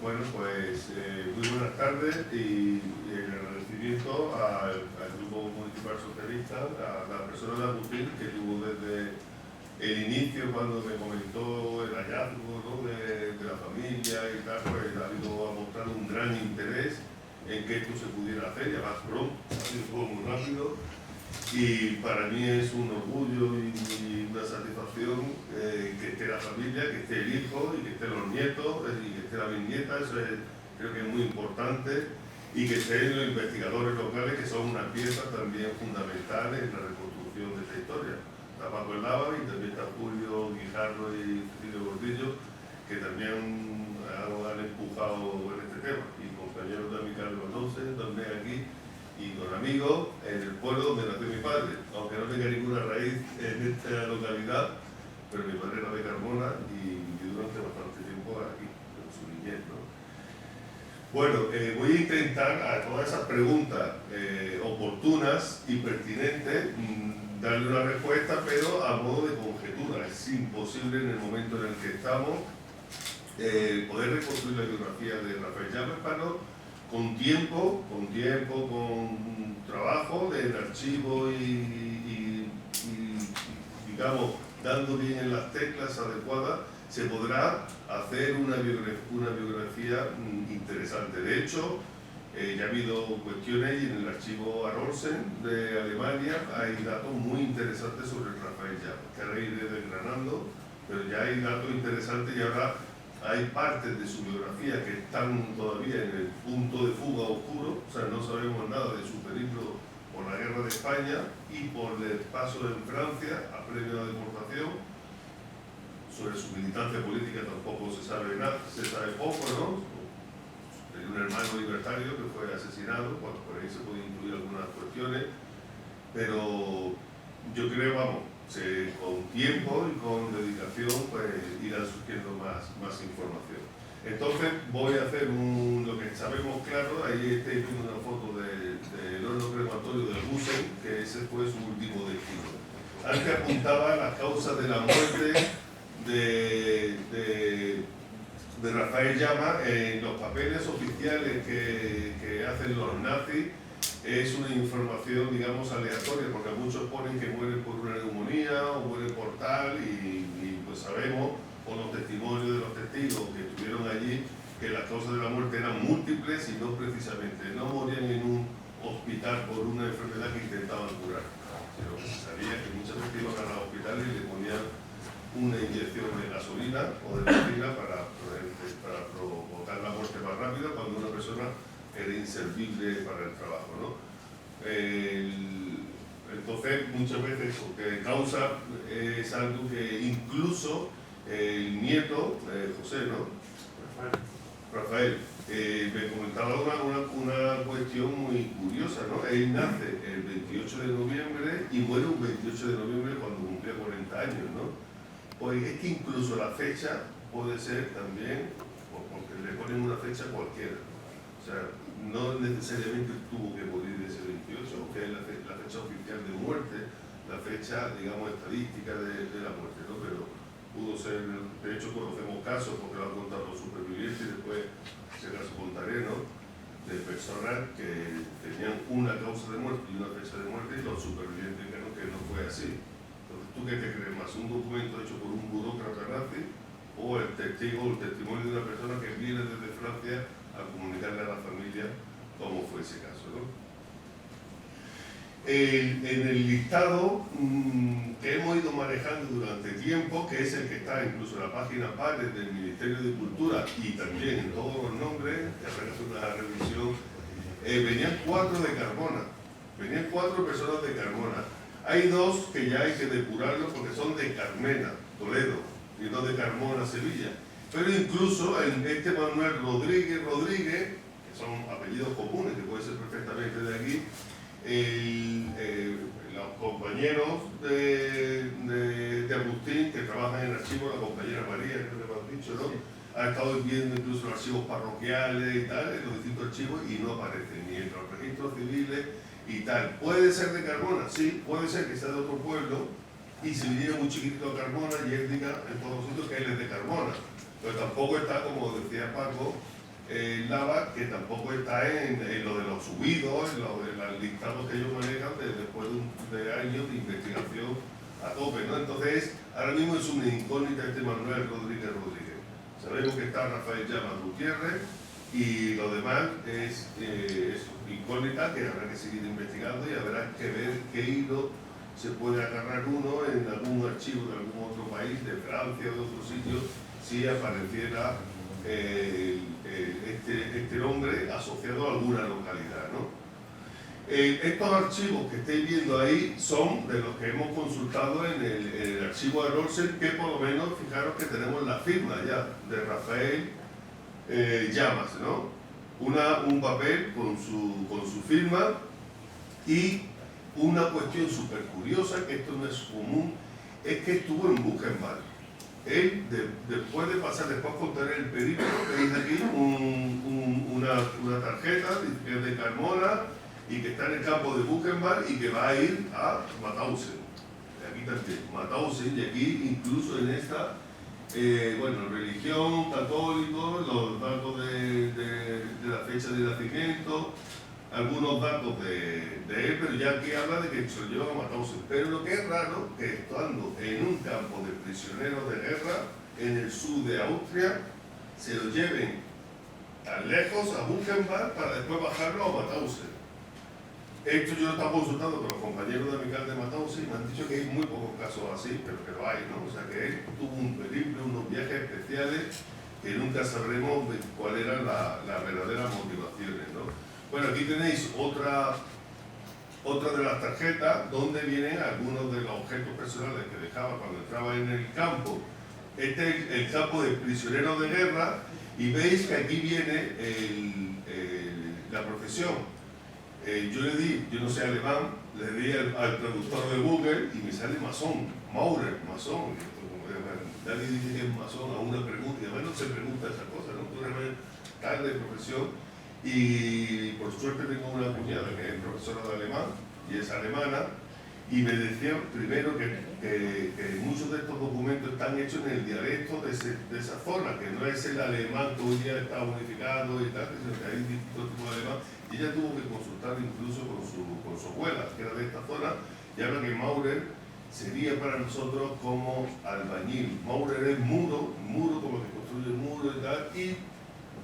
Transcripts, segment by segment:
Bueno, pues muy buenas tardes y el agradecimiento al Grupo Municipal Socialista, a la persona de Agustín, que tuvo desde el inicio, cuando me comentó el hallazgo, ¿no?, de la familia y tal, pues ha mostrado un gran interés en que esto se pudiera hacer, y además pronto, ha sido todo muy rápido. Y para mí es un orgullo y una satisfacción que esté la familia, que esté el hijo y que estén los nietos y que esté la bisnieta. Eso creo que es muy importante, y que estén los investigadores locales, que son una pieza también fundamental en la reconstrucción de esta historia. Está Paco el Lava y también está Julio Guijarro y Cecilio Gordillo, que también han empujado en este tema, y compañeros de mi Carlos Alonso también aquí, y con amigos en el pueblo donde nació mi padre, aunque no tenga ninguna raíz en esta localidad, pero mi padre era de Carmona y vivió durante bastante tiempo aquí, en su niñez, ¿no? Bueno, voy a intentar a todas esas preguntas oportunas y pertinentes darle una respuesta, pero a modo de conjetura. Es imposible en el momento en el que estamos poder reconstruir la biografía de Rafael Llamas Pano con tiempo, con trabajo en archivo y digamos, dando bien en las teclas adecuadas, se podrá hacer una biografía interesante. De hecho, ya ha habido cuestiones, y en el archivo Arolsen de Alemania hay datos muy interesantes sobre Rafael Llamas, que ahora iré desgranando, pero ya hay datos interesantes, y ahora hay partes de su biografía que están todavía en el punto de fuga oscuro. O sea, no sabemos nada de su periplo por la guerra de España y por el paso en Francia a premio de deportación. Sobre su militancia política tampoco se sabe nada, se sabe poco, ¿no? Hay un hermano libertario que fue asesinado, bueno, por ahí se pueden incluir algunas cuestiones, pero yo creo, vamos, con tiempo y con dedicación, pues irá surgiendo más información. Entonces voy a hacer lo que sabemos claro. Ahí estáis viendo una foto del horno crematorio de Gusen, que ese fue su último destino. Antes apuntaba las causas de la muerte de Rafael Llamas en los papeles oficiales que hacen los nazis. Es una información, digamos, aleatoria, porque muchos ponen que mueren por una neumonía o mueren por tal, y pues sabemos, por los testimonios de los testigos que estuvieron allí, que las causas de la muerte eran múltiples y no precisamente, no morían en un hospital por una enfermedad que intentaban curar, sino que se sabía que muchas veces iban a los hospitales y le ponían una inyección de gasolina o de benzina para provocar la muerte más rápida, cuando una persona era inservible para el trabajo, ¿no? Entonces, muchas veces lo que causa es algo que incluso el nieto, José, ¿no? Rafael, me comentaba una cuestión muy curiosa, ¿no? Él nace el 28 de noviembre y muere un 28 de noviembre cuando cumplía 40 años, ¿no? Pues es que incluso la fecha puede ser también, porque le ponen una fecha cualquiera. O sea, no necesariamente tuvo que morir ese 28, que es la fecha oficial de muerte, la fecha, digamos, estadística de la muerte, ¿no? Pero pudo ser, de hecho conocemos casos, porque lo han contado los supervivientes, y después se las contaré, ¿no?, de personas que tenían una causa de muerte y una fecha de muerte, y los supervivientes dijeron que no fue así. Entonces, ¿tú qué te crees más? ¿Un documento hecho por un burócrata nazi o el testimonio de una persona que viene desde Francia a comunicarle a la familia cómo fue ese caso, ¿no? En el listado que hemos ido manejando durante tiempo, que es el que está incluso en la página pares del Ministerio de Cultura y también en todos los nombres, que hacer una revisión, venían 4 de Carmona, venían 4 personas de Carmona. Hay 2 que ya hay que depurarlos porque son de Carmena, Toledo, y no de Carmona, Sevilla. Pero incluso en este Manuel Rodríguez, que son apellidos comunes, que puede ser perfectamente de aquí, los compañeros de Agustín, que trabajan en archivos, la compañera María, creo que me han dicho, ¿no?, ha estado viendo incluso los archivos parroquiales y tal, en los distintos archivos, y no aparecen ni en los registros civiles y tal. ¿Puede ser de Carmona? Sí, puede ser que sea de otro pueblo, y se viniera muy chiquitito a Carmona y él diga en todos los sitios que él es de Carmona. Pero tampoco está, como decía Paco, Lava, que tampoco está en lo de los subidos, en los listados que ellos manejan después de años de investigación a tope, ¿no? Entonces, ahora mismo es una incógnita este Manuel Rodríguez. Sabemos que está Rafael Llamas Gutiérrez y lo demás es incógnita que habrá que seguir investigando y habrá que ver qué hilo se puede agarrar uno en algún archivo de algún otro país, de Francia o de otro sitio, si apareciera este nombre asociado a alguna localidad, ¿no? Estos archivos que estáis viendo ahí son de los que hemos consultado en el archivo de Lorsen, que por lo menos, fijaros que tenemos la firma ya de Rafael Llamas, ¿no? Un papel con su firma y una cuestión súper curiosa, que esto no es común, es que estuvo en Buchenwald. Él, después contaré el periplo, veis aquí una tarjeta que es de Carmona y que está en el campo de Buchenwald y que va a ir a Mauthausen. Aquí también, Mauthausen, y aquí incluso en esta, religión, católico, los datos de la fecha de nacimiento, algunos datos de él, pero ya aquí habla de que se lo llevan a Mauthausen. Pero lo que es raro, que estando en un campo de prisioneros de guerra, en el sur de Austria, se lo lleven tan lejos a Buchenwald para después bajarlo a Mauthausen. Esto yo lo estaba consultando con los compañeros de Amical de Mauthausen y me han dicho que hay muy pocos casos así, pero que lo hay, ¿no? O sea que él tuvo un periplo, unos viajes especiales que nunca sabremos cuáles eran las verdaderas motivaciones, ¿no? Bueno, aquí tenéis otra de las tarjetas donde vienen algunos de los objetos personales que dejaba cuando entraba en el campo. Este es el campo de prisioneros de guerra y veis que aquí viene la profesión. Yo no sé alemán, le di al traductor de Google y me sale masón, Maurer, masón. Nadie dice que es masón a una pregunta, y además no se pregunta esa cosa, ¿no? Tú eres tal de profesión. Y por suerte tengo una cuñada que es profesora de alemán y es alemana y me decía primero que muchos de estos documentos están hechos en el dialecto de esa zona, que no es el alemán que hoy día está unificado y tal, sino que hay distintos tipos de alemán. Y ella tuvo que consultar incluso con su abuela, que era de esta zona, y habla que Maurer sería para nosotros como albañil. Maurer es muro como que construye muro y tal, y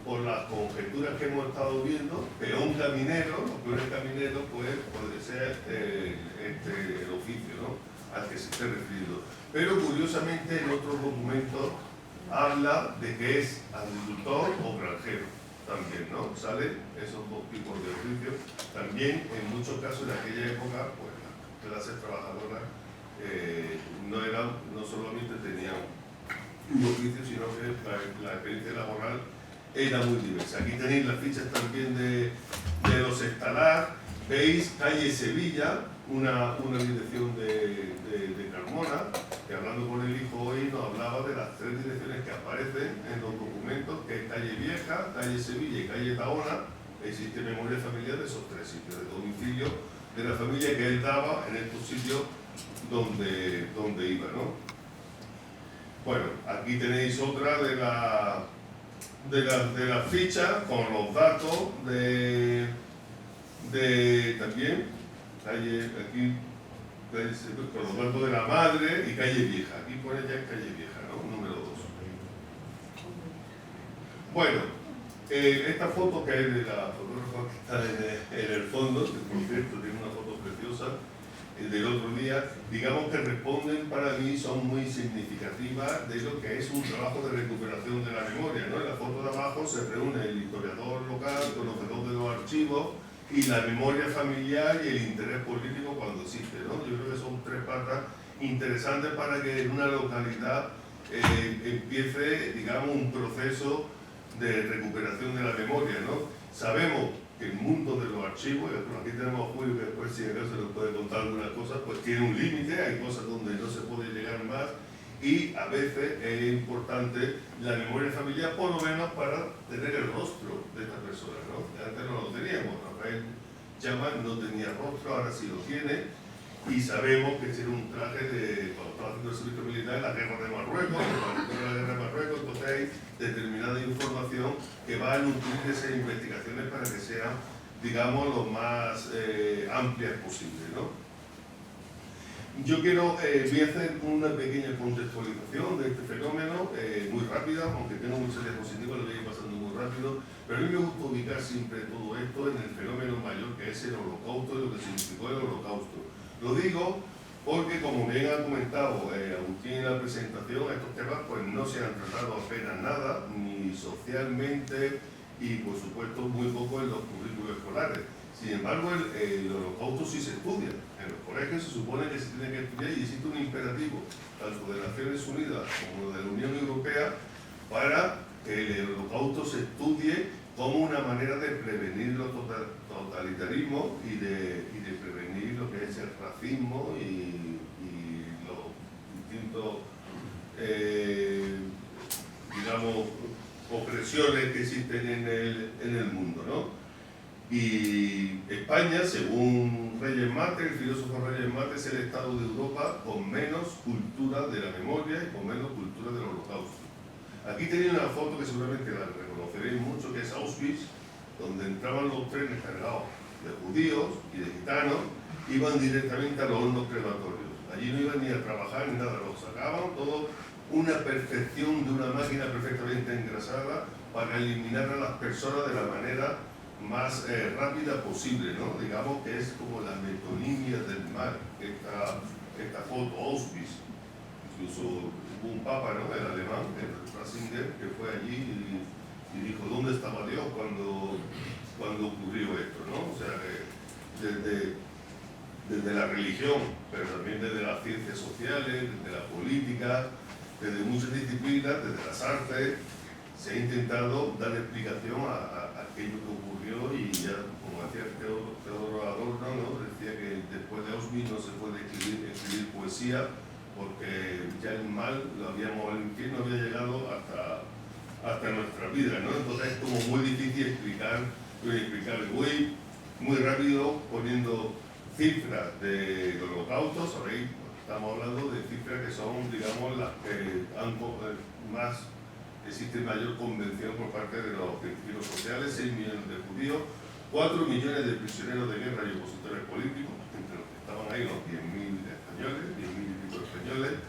por las conjeturas que hemos estado viendo, peón caminero, los peones camineros, pues puede ser el oficio, ¿no?, al que se esté refiriendo. Pero curiosamente en otros documentos habla de que es agricultor o granjero también, ¿no? Salen esos dos tipos de oficios. También en muchos casos en aquella época, pues las clases trabajadoras no solamente tenían un oficio, sino que la experiencia laboral era muy diversa. Aquí tenéis las fichas también de los Estalar. Veis calle Sevilla, una dirección de Carmona, que hablando con el hijo hoy nos hablaba de las tres direcciones que aparecen en los documentos, que es calle Vieja, calle Sevilla y calle Taona. Existe memoria familiar de esos tres sitios, de domicilio de la familia que él daba en estos sitios donde iba, ¿no? Bueno, aquí tenéis otra de la ficha con los datos también aquí con los datos de la madre y calle Vieja. Aquí pone ya calle Vieja, ¿no? Número 2. Bueno, esta foto que es de la fotógrafa que está en el fondo, que por cierto tiene una foto preciosa del otro día, digamos que responden para mí, son muy significativas de lo que es un trabajo de recuperación de la memoria, ¿no? En la foto de abajo se reúne el historiador local, conocedor de los archivos y la memoria familiar y el interés político cuando existe, ¿no? Yo creo que son tres patas interesantes para que en una localidad empiece, digamos, un proceso de recuperación de la memoria, ¿no? Sabemos que el mundo de los archivos, aquí tenemos a Julio que después si acaso nos puede contar algunas cosas, pues tiene un límite, hay cosas donde no se puede llegar más y a veces es importante la memoria familiar por lo menos para tener el rostro de esta persona, ¿no? Antes no lo teníamos, Rafael Llamas no tenía rostro, ahora sí lo tiene y sabemos que ese era un traje de cuando estaba haciendo el servicio militar en la guerra de Marruecos, en la guerra de Marruecos. Entonces hay determinada información que va a nutrir esas investigaciones para que sean, digamos, lo más amplias posible, ¿no? Yo voy a hacer una pequeña contextualización de este fenómeno, muy rápida, aunque tengo muchas diapositivas, lo voy a ir pasando muy rápido, pero a mí me gusta ubicar siempre todo esto en el fenómeno mayor que es el Holocausto y lo que significó el Holocausto. Lo digo porque, como bien ha comentado Agustín en la presentación, estos temas pues no se han tratado apenas nada, ni socialmente y por supuesto muy poco en los currículos escolares. Sin embargo, el Holocausto sí se estudia. En los colegios se supone que se tiene que estudiar y existe un imperativo, tanto de Naciones Unidas como de la Unión Europea, para que el Holocausto se estudie como una manera de prevenir los totalitarismos y de prevenir lo que es el racismo y los distintos, digamos, opresiones que existen en el mundo, ¿no? Y España, según Reyes Mate, el filósofo Reyes Mate, es el estado de Europa con menos cultura de la memoria y con menos cultura del Holocausto. Aquí tenéis una foto que seguramente la reconoceréis mucho, que es Auschwitz, donde entraban los trenes cargados de judíos y de gitanos, iban directamente a los hornos crematorios. Allí no iban ni a trabajar ni nada, los sacaban todo, una perfección de una máquina perfectamente engrasada para eliminar a las personas de la manera más rápida posible, ¿no? Digamos que es como la metonimia del mal, esta foto, Auschwitz. Incluso hubo un papa, ¿no? El alemán, el Ratzinger, que fue allí y dijo, ¿dónde estaba Dios cuando ocurrió esto, ¿no? O sea, desde la religión, pero también desde las ciencias sociales, desde la política, desde muchas disciplinas, desde las artes, se ha intentado dar explicación a aquello que ocurrió y ya, como decía Teodoro Adorno, ¿no? Decía que después de Auschwitz no se puede escribir poesía porque ya el mal, el infierno había llegado hasta nuestra vida, ¿no? Entonces es como muy difícil explicar. Voy muy rápido poniendo cifras del Holocausto, ¿sabéis? Estamos hablando de cifras que son, digamos, las que han más... Existe mayor convención por parte de los científicos sociales, 6 millones de judíos, 4 millones de prisioneros de guerra y opositores políticos, entre los que estaban ahí los 10.000 españoles, 10.000 y pico españoles,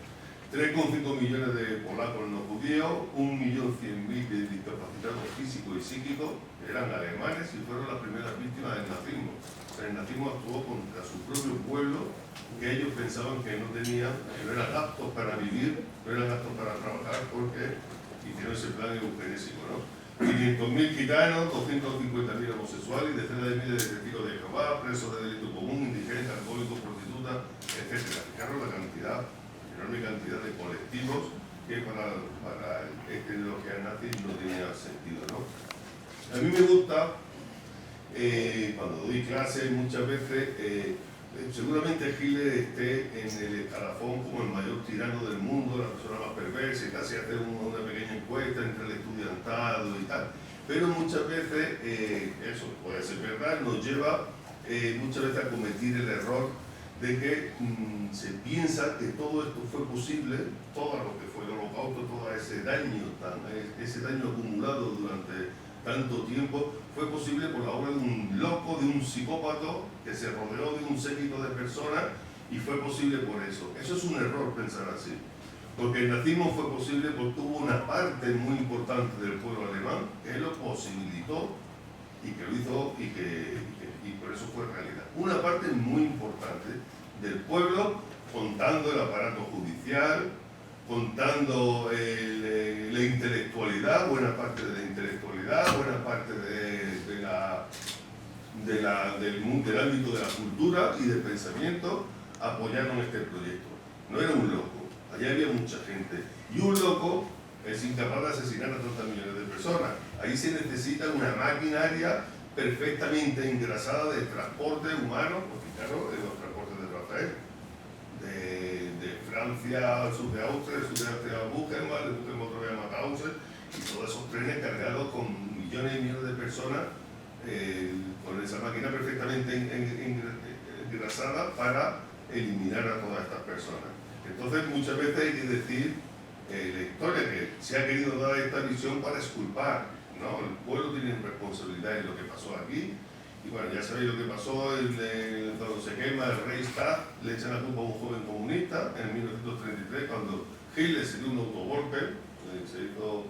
3,5 millones de polacos no judíos, 1.100.000 de discapacitados físicos y psíquicos, que eran alemanes y fueron las primeras víctimas del nazismo. O sea, el nazismo actuó contra su propio pueblo, que ellos pensaban que no eran aptos para vivir, no eran aptos para trabajar porque hicieron ese plan eugenésico, ¿no? 500.000 gitanos, 250.000 homosexuales y decenas de miles de testigos de Jehová, presos de delito común, indigentes, alcohólicos, prostitutas, etc. Fijaros la enorme cantidad de colectivos que para la ideología nazi no tenía sentido, ¿no? A mí me gusta, cuando doy clases muchas veces, seguramente Hitler esté en el escalafón como el mayor tirano del mundo, la persona más perversa y casi hacer una pequeña encuesta entre el estudiantado y tal. Pero muchas veces, eso puede ser verdad, nos lleva muchas veces a cometer el error de que se piensa que todo esto fue posible, todo lo que fue el Holocausto, todo ese daño acumulado durante tanto tiempo, fue posible por la obra de un loco, de un psicópata que se rodeó de un séquito de personas y fue posible por eso. Eso es un error pensar así, porque el nazismo fue posible porque hubo una parte muy importante del pueblo alemán que lo posibilitó y que lo hizo y por eso fue realidad. Una parte muy importante del pueblo, contando el aparato judicial, contando la intelectualidad, buena parte de la intelectualidad, buena parte del ámbito de la cultura y del pensamiento, apoyaron este proyecto. No era un loco, allá había mucha gente. Y un loco es incapaz de asesinar a 30 millones de personas. Ahí se necesita una maquinaria perfectamente engrasada de transporte humano, porque claro, de los transportes de Rafael, de Francia al sur de Austria, del sur de Austria a Buchenwald, de Buchenwald otra vez a Mauthausen, y todos esos trenes cargados con millones y millones de personas, con esa máquina perfectamente engrasada para eliminar a todas estas personas. Entonces muchas veces hay que decir la historia que se ha querido dar esta visión para exculpar, ¿no? El pueblo tiene responsabilidad en lo que pasó aquí. Y bueno, ya sabéis lo que pasó cuando se quema el Reichstag, le echan la culpa a un joven comunista en 1933, cuando Hitler se dio un autogolpe, se hizo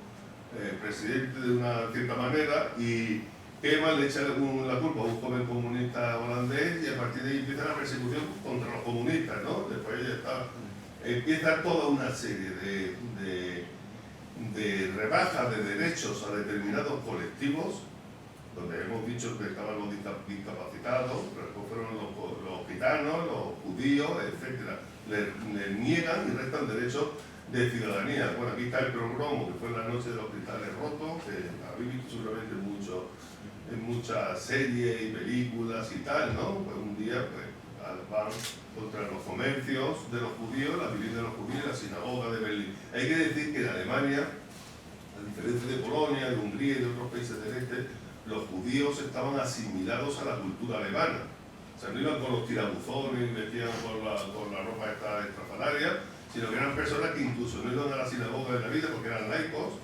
presidente de una cierta manera, y queman, le echan la culpa a un joven comunista holandés, y a partir de ahí empieza la persecución contra los comunistas, ¿no? Después ya empieza toda una serie de rebajas de derechos a determinados colectivos, donde hemos dicho que estaban los discapacitados, después fueron los gitanos, los judíos, etc. Les niegan y restan derechos de ciudadanía. Bueno, aquí está el Progromo, que fue en la noche de los cristales rotos, que habéis visto seguramente mucho en muchas series y películas y tal, ¿no? Pues un día pues, van contra los comercios de los judíos, la vivienda de los judíos, la sinagoga de Berlín. Hay que decir que en Alemania, a diferencia de Polonia, de Hungría y de otros países del este, los judíos estaban asimilados a la cultura alemana. O sea, no iban con los tirabuzones y vestían con la ropa esta estrafalaria, sino que eran personas que incluso no iban a la sinagoga de la vida porque eran laicos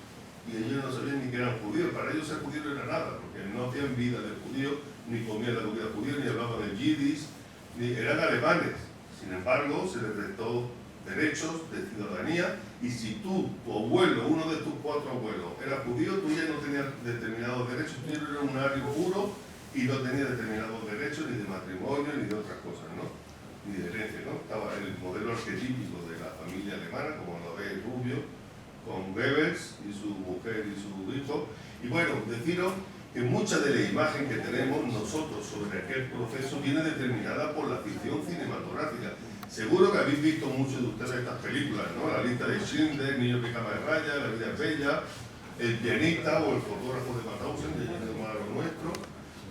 y ellos no sabían ni que eran judíos. Para ellos ser judío no era nada, porque no hacían vida de judío, ni comían la comida judía, ni hablaban el yiddish, ni eran alemanes. Sin embargo, se les restó derechos de ciudadanía, y si tu abuelo, uno de tus 4 abuelos, era judío, tú ya no tenías determinados derechos, tú ya no eras un ario puro y no tenías determinados derechos ni de matrimonio ni de otras cosas, ¿no? Ni de herencia, ¿no? Estaba el modelo arquetípico de la familia alemana, como lo ve Rubio, con Goebbels y su mujer y su hijo. Y bueno, deciros que mucha de la imagen que tenemos nosotros sobre aquel proceso viene determinada por la ficción cinematográfica. Seguro que habéis visto muchos de ustedes estas películas, ¿no? La lista de Schindler, Niño que cama de raya, La vida es bella, El pianista o El fotógrafo de Mauthausen, de lo nuestro.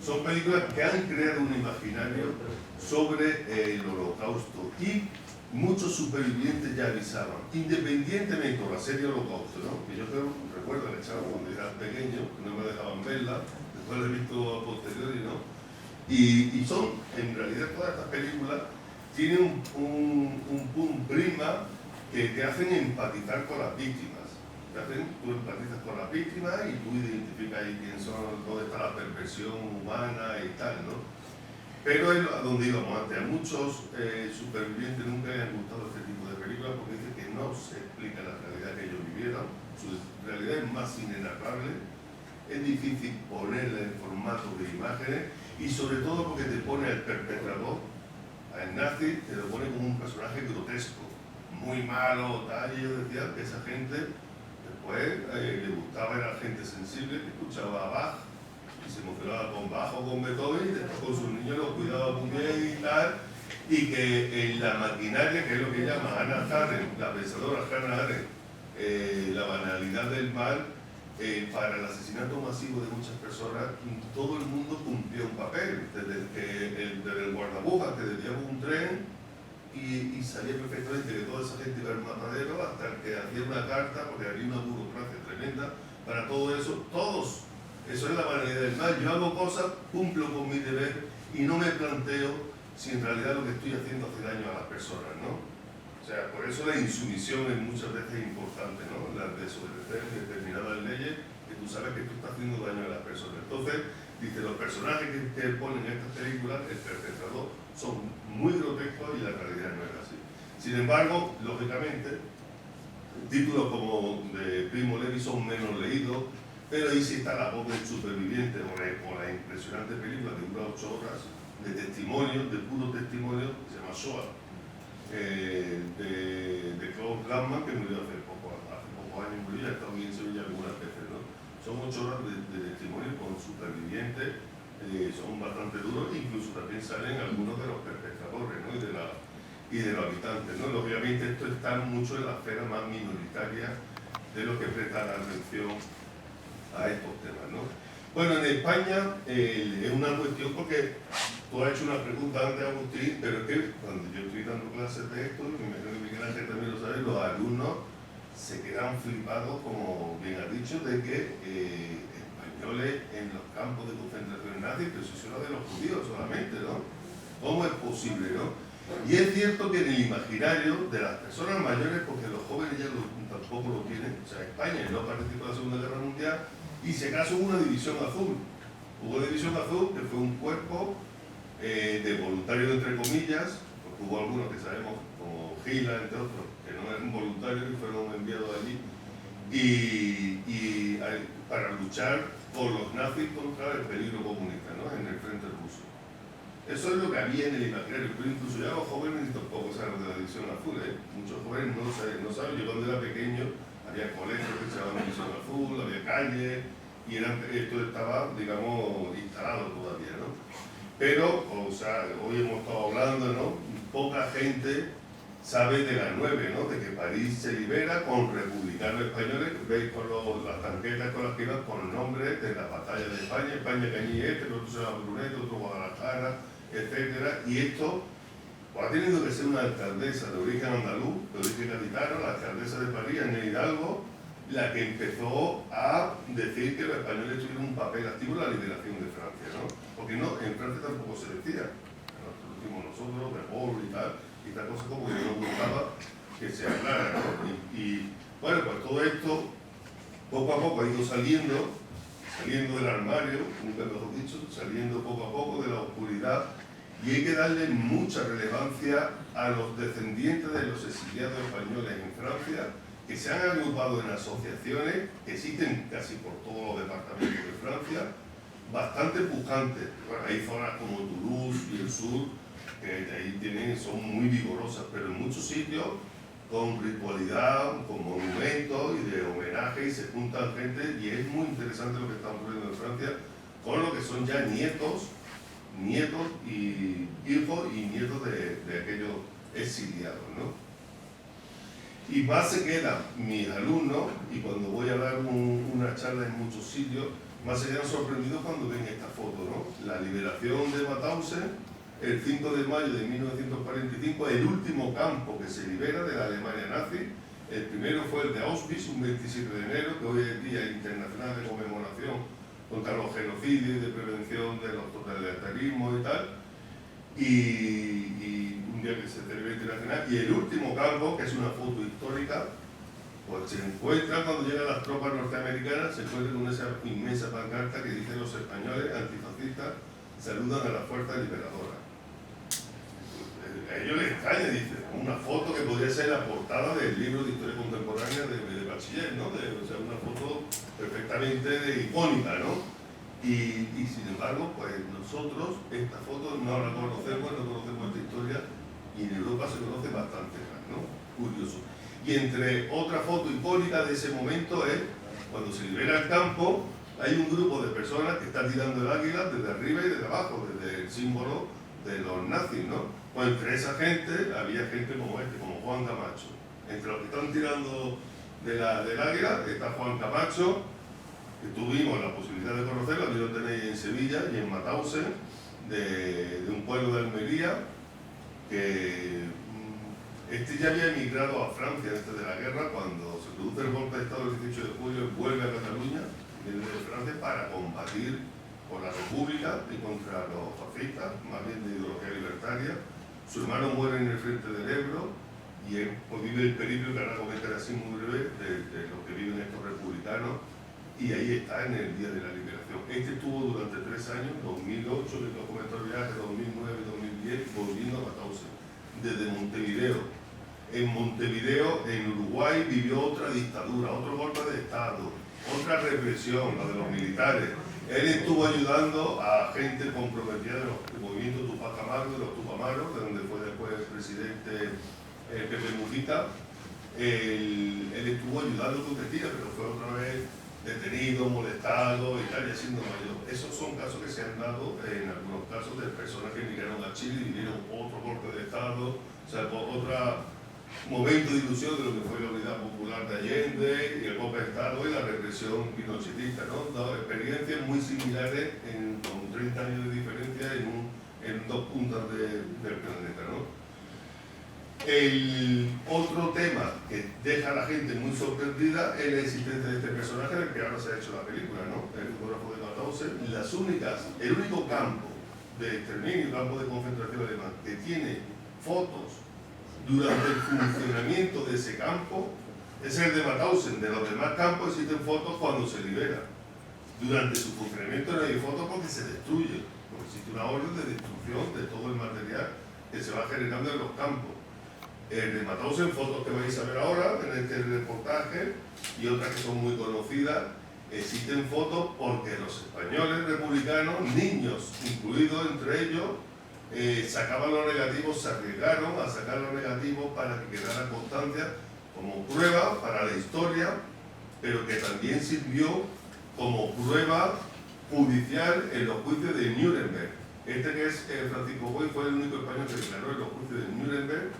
Son películas que han creado un imaginario sobre el Holocausto, y muchos supervivientes ya avisaban, independientemente de la serie Holocausto, ¿no? Que yo recuerdo que echaban cuando era pequeño, que no me dejaban verla, después la he visto a posteriori, ¿no? Y son, en realidad, todas estas películas tienen un prima que te hacen empatizar con las víctimas. Tú empatizas con las víctimas y tú identificas ahí quién son, dónde está la perversión humana y tal, ¿no? Pero a donde íbamos antes, a muchos supervivientes nunca les han gustado este tipo de películas porque dicen que no se explica la realidad que ellos vivieron, su realidad es más inenarrable, es difícil ponerla en formato de imágenes, y sobre todo porque te pone al perpetrador, al nazi, te lo pone como un personaje grotesco, muy malo, tal, y ellos decían que esa gente después le gustaba, era gente sensible, que escuchaba a Bach y se emocionaba con Bach o con Beethoven, y después con sus niños los cuidaba muy bien y tal, y que en la maquinaria, que es lo que llama Hannah Arendt, la pensadora Hannah Arendt, la banalidad del mal, para el asesinato masivo de muchas personas, todo el mundo cumplía un papel, desde el guardabujas que desviaba un tren y sabía perfectamente que toda esa gente iba al matadero, hasta el que hacía una carta, porque había una burocracia tremenda para todo eso. Todos, eso es la banalidad del mal. Yo hago cosas, cumplo con mi deber y no me planteo si en realidad lo que estoy haciendo hace daño a las personas, ¿no? O sea, por eso la insumisión es muchas veces importante, ¿no? La desobedecer determinadas leyes que tú sabes que tú estás haciendo daño a las personas. Entonces, dice, los personajes que ponen en estas películas, el perpetrador, son muy grotescos y la realidad no es así. Sin embargo, lógicamente, títulos como de Primo Levi son menos leídos, pero ahí sí está La voz del superviviente o la impresionante película que dura 8 horas de testimonio, de puro testimonio, que se llama Shoah, de Klaus Landmann, que murió hace pocos años, murió, ha estado bien en Sevilla algunas veces, ¿no? Son 8 horas de testimonio con supervivientes, son bastante duros, incluso también salen algunos de los perpetradores, ¿no? y de los habitantes, ¿no? Obviamente esto está mucho en la esfera más minoritaria de los que prestan atención a estos temas, ¿no? Bueno, en España es una cuestión, porque tú has hecho una pregunta antes, Agustín, pero es que cuando yo estoy dando clases de esto, y me creo que Miguel Ángel también lo sabe, los alumnos se quedan flipados, como bien has dicho, de que españoles en los campos de concentración nazis, pero eso era de los judíos solamente, ¿no? ¿Cómo es posible, no? Y es cierto que en el imaginario de las personas mayores, porque los jóvenes ya tampoco lo tienen, o sea, España no participó en la Segunda Guerra Mundial y se casó en una división azul. Hubo división azul, que fue un cuerpo de voluntarios, entre comillas, porque hubo algunos que sabemos, como Gila, entre otros, que no eran voluntarios y fueron enviados allí, para luchar con los nazis contra el peligro comunista, ¿no?, en el frente ruso. Eso es lo que había en el imaginario, pero incluso ya los jóvenes tampoco saben de la división azul, ¿eh? Muchos jóvenes no saben. Yo cuando era pequeño había colegios que se llamaban división azul, había calles, y esto estaba, digamos, instalado todavía, ¿no? Pero, o sea, hoy hemos estado hablando, ¿no? Poca gente sabe de la 9, ¿no?, de que París se libera con republicanos españoles, veis con las tanquetas con las que iban con nombres de la batalla de España, España Cañí este, otro se llama Bruneto, otro Guadalajara, etcétera, y esto pues, ha tenido que ser una alcaldesa de origen andaluz, de origen gaditano, la alcaldesa de París, Ana Hidalgo, la que empezó a decir que los españoles tuvieron un papel activo en la liberación de Francia, ¿no? Porque no, en Francia tampoco se decía, lo decimos nosotros, de Paul y tal cosa como que no gustaba que se hablara, ¿no? Y bueno, pues todo esto poco a poco ha ido saliendo del armario, nunca mejor dicho, saliendo poco a poco de la oscuridad, y hay que darle mucha relevancia a los descendientes de los exiliados españoles en Francia, que se han agrupado en asociaciones que existen casi por todos los departamentos de Francia, bastante pujantes. Bueno, hay zonas como Toulouse y el sur, que ahí son muy vigorosas, pero en muchos sitios con ritualidad, con monumentos y de homenaje, y se juntan gente, y es muy interesante lo que está ocurriendo en Francia, con lo que son ya nietos y hijos y nietos de aquellos exiliados, ¿no? Y más se quedan mis alumnos, y cuando voy a dar una charla en muchos sitios, más se quedan sorprendidos cuando ven esta foto, ¿no? La liberación de Mauthausen, el 5 de mayo de 1945, el último campo que se libera de la Alemania nazi. El primero fue el de Auschwitz, un 27 de enero, que hoy es el Día Internacional de Conmemoración contra los genocidios y de prevención de los totalitarismos y tal. Y un día que se celebra internacional. Y el último campo, que es una foto histórica, pues se encuentra cuando llegan las tropas norteamericanas, se encuentran con esa inmensa pancarta que dice: los españoles antifascistas saludan a las fuerzas liberadoras. A ellos les extraña, dice, una foto que podría ser la portada del libro de historia contemporánea de Bachiller, ¿no? O sea, una foto perfectamente icónica, ¿no? Y sin embargo, pues nosotros esta foto no la conocemos, no conocemos esta historia, y en Europa se conoce bastante más, ¿no? Curioso. Y entre otra foto icónica de ese momento es cuando se libera el campo, hay un grupo de personas que están tirando el águila desde arriba y desde abajo, desde el símbolo de los nazis, ¿no? Pues entre esa gente había gente como como Juan Camacho. Entre los que están tirando del águila está Juan Camacho, que tuvimos la posibilidad de conocerlo, aquí lo tenéis en Sevilla y en Mauthausen, de un pueblo de Almería, que ya había emigrado a Francia antes de la guerra. Cuando se produce el golpe de Estado el 18 de julio, vuelve a Cataluña, viene de Francia, para combatir por la República y contra los fascistas, más bien de ideología libertaria. Su hermano muere en el frente del Ebro, y él pues, vive el periplo que ahora comentaré así muy breve de lo que viven estos republicanos, y ahí está en el día de la liberación. Este estuvo durante 3 años, 2008, que lo comentó el viaje, 2009 y 2010, volviendo a Mauthausen, desde Montevideo. En Montevideo, en Uruguay, vivió otra dictadura, otro golpe de Estado, otra represión, la de los militares. Él estuvo ayudando a gente comprometida del movimiento Tupac Amaru, de los Tupamaros, de donde fue después el presidente Pepe Mujica. Él estuvo ayudando con Cristina, pero fue otra vez detenido, molestado y tal, y siendo mayor. Esos son casos que se han dado en algunos casos de personas que emigraron a Chile y vivieron otro golpe de Estado, o sea, otro momento de ilusión de lo que fue la Unidad Popular de Allende y el golpe de Estado y la represión pinochetista, ¿no? Experiencias muy similares con 30 años de diferencia en dos puntas del planeta, ¿no? El otro tema que deja a la gente muy sorprendida es la existencia de este personaje del que ahora se ha hecho la película, ¿no? El fotógrafo de Mauthausen. El único campo de exterminio, campo de concentración alemán que tiene fotos durante el funcionamiento de ese campo es el de Mauthausen. De los demás campos existen fotos cuando se libera. Durante su funcionamiento no hay fotos porque se destruye, porque existe una orden de destrucción de todo el material que se va generando en los campos. El de Mauthausen, fotos que vais a ver ahora en este reportaje y otras que son muy conocidas, existen fotos porque los españoles republicanos, niños incluidos entre ellos, sacaban los negativos, se arriesgaron a sacar los negativos para que quedara constancia como prueba para la historia, pero que también sirvió como prueba judicial en los juicios de Nuremberg. Este que es Francisco Boy fue el único español que declaró en los juicios de Nuremberg,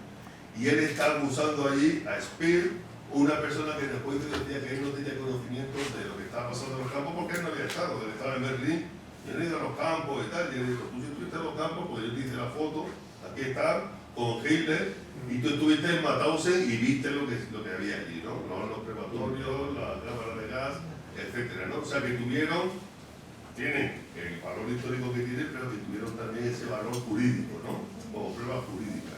y él está acusando allí a Speer, una persona que en el juicio decía que él no tenía conocimiento de lo que estaba pasando en los campos porque él no había estado, él estaba en Berlín, y él ha ido a los campos y tal, y él dijo, tú si estuviste en los campos, pues yo te hice la foto, aquí está, con Hitler, y tú estuviste en Mauthausen y viste lo que había allí, ¿no? Los crematorios, la cámara de gas, etcétera, ¿no? O sea que tienen el valor histórico que tienen, pero que tuvieron también ese valor jurídico, ¿no? Como prueba jurídica.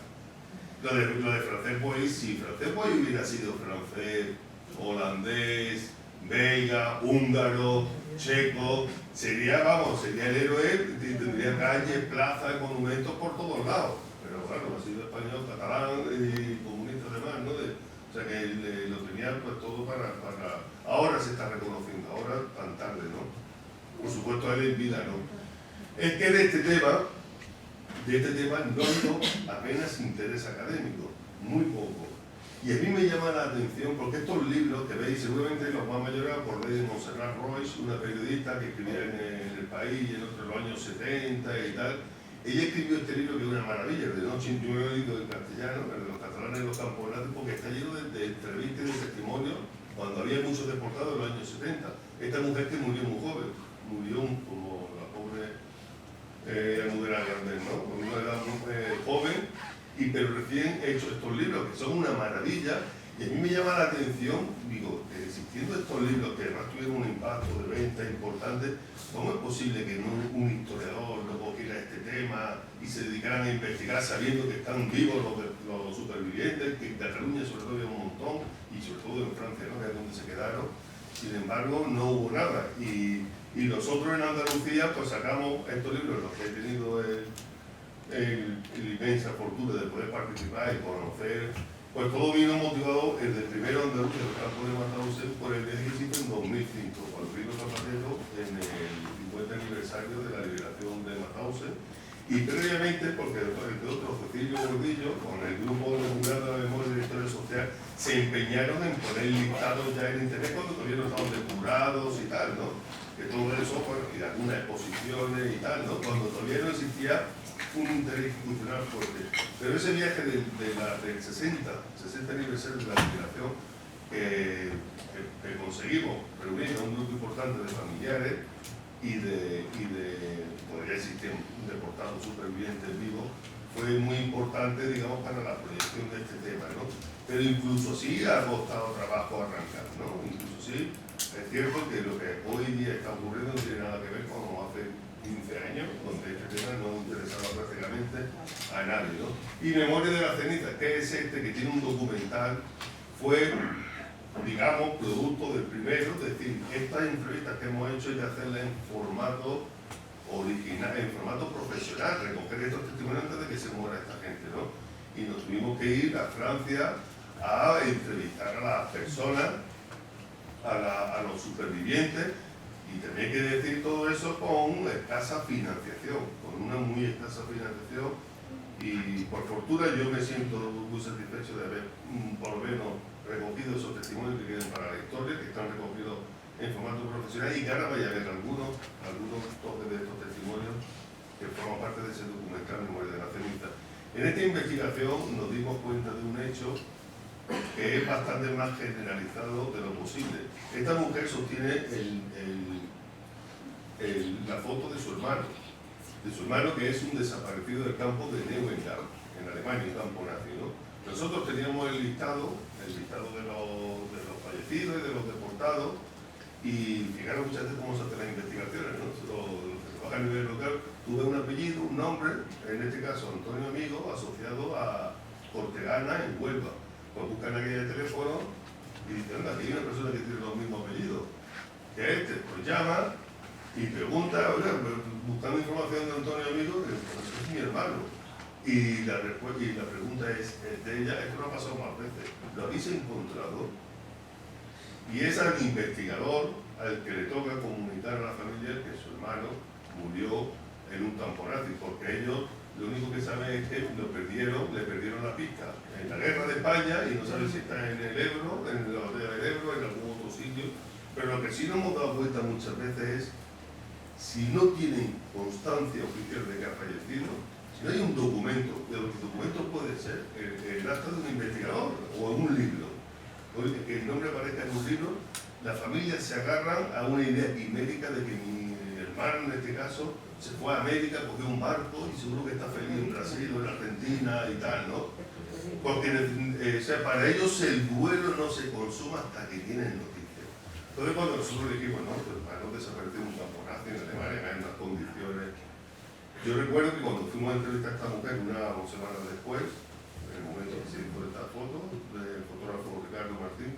Lo de Francesc Boix, si Francesc Boix hubiera sido francés, holandés, belga, húngaro, checo, sería el héroe, tendría calles, plazas, monumentos por todos lados. Pero bueno, ha sido español, catalán y comunista además, ¿no? O sea que lo tenía pues todo para... Ahora se está reconociendo, ahora tan tarde, ¿no? Por supuesto él en vida, ¿no? Es que de este tema no apenas interés académico, muy poco. Y a mí me llama la atención porque estos libros que veis, seguramente los más mayores por ley de Montserrat Roig, una periodista que escribía en El País en los años 70 y tal. Ella escribió este libro que es una maravilla, de noche, yo lo he leído en castellano, el de los catalanes en los campos nazis, porque está lleno de entrevistas y de testimonios cuando había muchos deportados en los años 70. Esta mujer que murió muy joven, murió como la pobre Almudena Grandes, ¿no? Con una edad muy joven, pero recién he hecho estos libros que son una maravilla. Y a mí me llama la atención, digo, existiendo estos libros que además tuvieron un impacto de venta importante, ¿cómo es posible que un historiador no cogiera este tema y se dedicaran a investigar sabiendo que están vivos los supervivientes, que en Cataluña sobre todo había un montón, y sobre todo en Francia, ¿no? Que es donde se quedaron? Sin embargo, no hubo nada. Y nosotros en Andalucía pues sacamos estos libros, los que he tenido la inmensa fortuna de poder participar y conocer. Pues todo vino motivado el del primero andaluz del campo de Mauthausen por el viaje que hicimos en 2005, cuando vino Zapatero en el 50 aniversario de la liberación de Mauthausen. Y previamente, porque entre otros, Cecilio Gordillo, con el grupo de Jurado de Memoria de la Historia Social, se empeñaron en poner listados ya en internet cuando todavía no estaban depurados y tal, ¿no? Que todo eso, bueno, y algunas exposiciones y tal, ¿no? Cuando todavía no existía un interés institucional fuerte. Pero ese viaje del 60 aniversario de la liberación que conseguimos reunir a un grupo importante de familiares y todavía existen deportados supervivientes vivos, fue muy importante, digamos, para la proyección de este tema, ¿no? Pero incluso sí ha costado trabajo arrancar, ¿no? Incluso sí, es cierto que lo que hoy día está ocurriendo no tiene nada que ver con hace 15 años, donde este tema no interesaba prácticamente a nadie, ¿no? Y Memoria de la Ceniza, que es este que tiene un documental, fue, digamos, producto del primero, es decir, estas entrevistas que hemos hecho hay que hacerlas en formato original, en formato profesional, recoger estos testimonios antes de que se muera esta gente, ¿no? Y nos tuvimos que ir a Francia a entrevistar a las personas, a los supervivientes. Y tenía que decir todo eso con escasa financiación, con una muy escasa financiación, y por fortuna yo me siento muy satisfecho de haber por lo menos recogido esos testimonios que quedan para la historia, que están recogidos en formato profesional, y que ahora vaya a haber algunos toques de estos testimonios que forman parte de ese documental Memoria de la Ceniza. En esta investigación nos dimos cuenta de un hecho que es bastante más generalizado de lo posible. Esta mujer sostiene la foto de su hermano que es un desaparecido del campo de Neuengamme, en Alemania, un campo nazi, ¿no? Nosotros teníamos el listado de los fallecidos y de los deportados, y fijaros muchas veces cómo se hacen las investigaciones, ¿no? Los que trabajan a nivel local, tú ves un apellido, un nombre, en este caso Antonio Amigo, asociado a Ortegana en Huelva. Pues buscan aquella de teléfono y dicen, anda, aquí hay una persona que tiene los mismos apellidos. Que pues llama y pregunta, oiga, buscando información de Antonio Amigo, pues es mi hermano. Y la pregunta es de ella, esto no ha pasado más veces, ¿lo habéis encontrado? Y es al investigador al que le toca comunicar a la familia que su hermano murió en un campo nazi, porque ellos lo único que saben es que le perdieron la pista en la guerra de España y no saben si está en el Ebro, en la batalla del Ebro, en algún otro sitio. Pero lo que sí nos hemos dado cuenta muchas veces es, si no tienen constancia oficial de que ha fallecido, si no hay un documento, de los documentos puede ser el acta de un investigador o en un libro, que el nombre aparezca en un libro, las familias se agarran a una idea quimérica de que mi hermano, en este caso, se fue a América, cogió un barco y seguro que está feliz en Brasil o en Argentina y tal, ¿no? Porque o sea, para ellos el duelo no se consuma hasta que tienen noticias. Entonces cuando nosotros dijimos, no, pues para no desaparecer un campo nazi en Alemania, en unas condiciones. Yo recuerdo que cuando fuimos a entrevistar a esta mujer una semana después, en el momento que se hizo esta foto, del fotógrafo Ricardo Martín,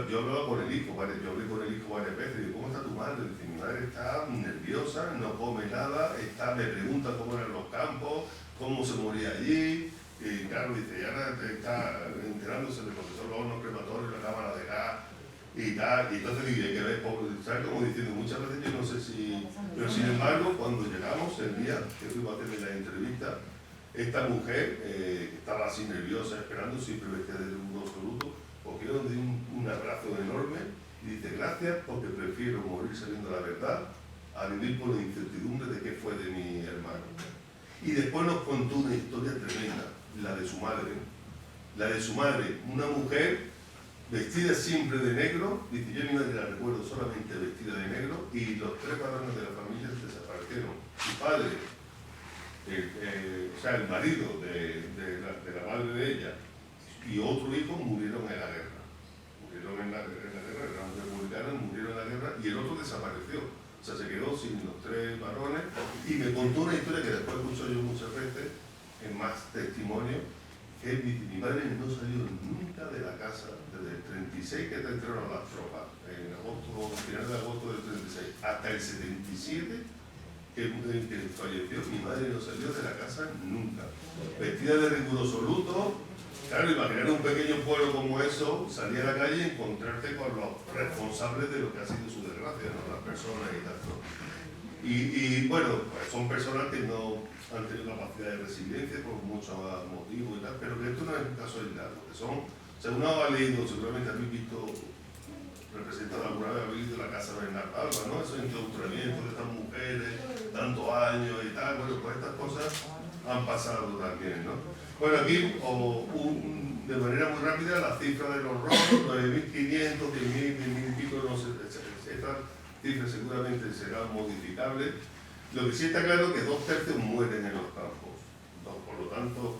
yo hablaba con el hijo, yo hablé con el hijo varias veces, y digo, ¿cómo está tu madre? Dice, mi madre está nerviosa, no come nada, me pregunta cómo eran los campos, cómo se moría allí, y claro, dice, ya está enterándose de lo que son los hornos crematorios, la cámara de gas, y tal, y entonces digo, hay que ver, ¿sabes? Como diciendo, muchas veces yo no sé si... Pero sin embargo, cuando llegamos el día que fuimos a hacerle la entrevista, esta mujer, que estaba así nerviosa, esperando, siempre vestida de un absoluto, cogió de un abrazo enorme y dice, gracias porque prefiero morir sabiendo la verdad a vivir por la incertidumbre de qué fue de mi hermano. Y después nos contó una historia tremenda, la de su madre. La de su madre, una mujer vestida siempre de negro, dice, yo a mi madre la recuerdo solamente vestida de negro, y los tres varones de la familia desaparecieron. Su padre, o sea, el marido de la madre de ella, y otro hijo murieron en la guerra. Murieron en la guerra, eran republicanos, murieron en la guerra, y el otro desapareció. O sea, se quedó sin los tres varones, y me contó una historia que después escucho yo muchas veces, en más testimonio, que mi madre no salió nunca de la casa desde el 36 que entraron las tropas, en agosto, final de agosto del 36, hasta el 77 que falleció, mi madre no salió de la casa nunca. Vestida de riguroso luto. Claro, imaginar un pequeño pueblo como eso, salir a la calle y encontrarte con los responsables de lo que ha sido su desgracia, ¿no? Las personas y tal, ¿no? Y bueno, pues son personas que no han tenido capacidad de resiliencia por muchos motivos y tal, pero que esto no es un caso aislado, que son, o sea, uno ha leído, seguramente habéis visto representado alguna vez, habéis visto la casa de Bernard Alba, ¿no? Esos enclaustramientos de estas mujeres, tantos años y tal, bueno, pues estas cosas han pasado también, ¿no? Bueno, aquí, de manera muy rápida, la cifra de los robos, 9.500, 10.000, 10.000 y pico, no sé, estas cifras seguramente serán modificables. Lo que sí está claro es que 2/3 mueren en los campos, ¿no? Por lo tanto,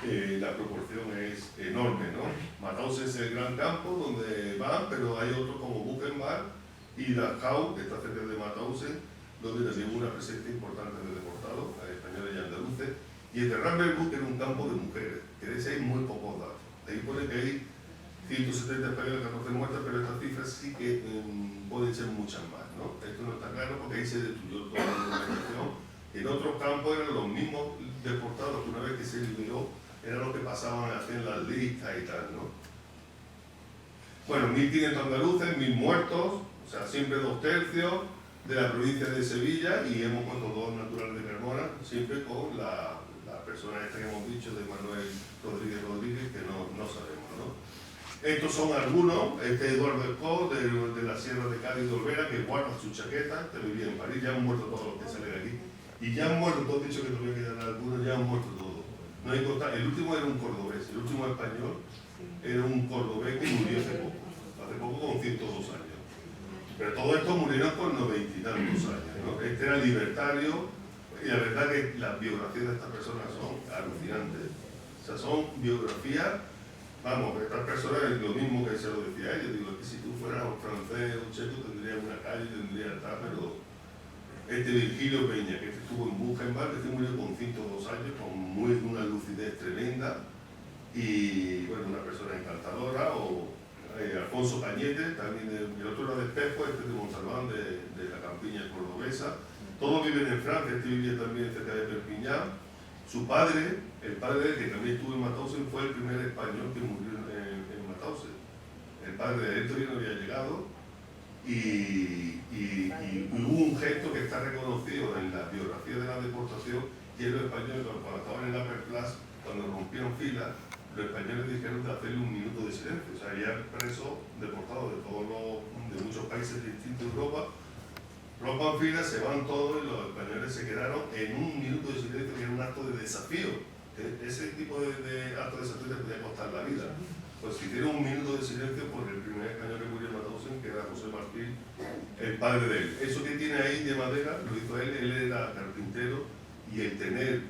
la proporción es enorme, ¿no? Mauthausen es el gran campo donde van, pero hay otros como Buchenwald y Dachau, que está cerca de Mauthausen, donde también hubo una presencia importante de deportados, españoles y andaluces. Y el de Ravensbrück era un campo de mujeres, que de ese hay muy pocos datos. Ahí pone que hay 170 españoles, 14 muertas, pero estas cifras sí que pueden ser muchas más, ¿no? Esto no está claro porque ahí se destruyó toda la documentación. En otros campos eran los mismos deportados que una vez que se liberó, eran los que pasaban a hacer las listas y tal, ¿no? Bueno, 1.500 andaluces, 1.000 muertos, o sea, siempre 2/3 de la provincia de Sevilla, y hemos puesto 2 naturales de Carmona, siempre con la persona esta que hemos dicho de Manuel Rodríguez, que no sabemos, ¿no? Estos son algunos, Eduardo Escó, de la Sierra de Cádiz de Olvera, que guarda su chaqueta, que vivía en París, ya han muerto todos los que salen de aquí. Y ya han muerto, todos dicho que todavía quedan algunos, ya han muerto todos. No hay el último era un cordobés, el último español era un cordobés que murió hace poco con 102 años. Pero todos estos murieron con 90 y tantos años, ¿no? Este era libertario, y la verdad que las biografías de estas personas son alucinantes. O sea, son biografías, vamos, estas personas es lo mismo que se lo decía a ellos. Digo, que si tú fueras un francés o un checo tendrías una calle, tendrías tal, pero este Virgilio Peña, que estuvo en Buchenwald, que murió con 102 años, con una lucidez tremenda, y bueno, una persona encantadora, o Alfonso Cañete, también el otro era de Espejo, este de Montalbán, de la campiña cordobesa. Todos viven en Francia, este vivía también cerca de Perpiñán. Su padre, el padre que también estuvo en Mauthausen, fue el primer español que murió en Mauthausen. El padre de él todavía no había llegado, y hubo un gesto que está reconocido en la biografía de la deportación, que los españoles, cuando estaban en la Perplas, cuando rompieron filas, los españoles dijeron de hacerle un minuto de silencio. O sea, había presos deportados de muchos países distintos de Europa, rompan filas, se van todos, y los españoles se quedaron en un minuto de silencio, que era un acto de desafío. Ese tipo de acto de desafío te podía costar la vida. Pues hicieron un minuto de silencio por el primer español que murió en Mauthausen, que era José Martín, el padre de él. Eso que tiene ahí de madera lo hizo él era carpintero, y el tener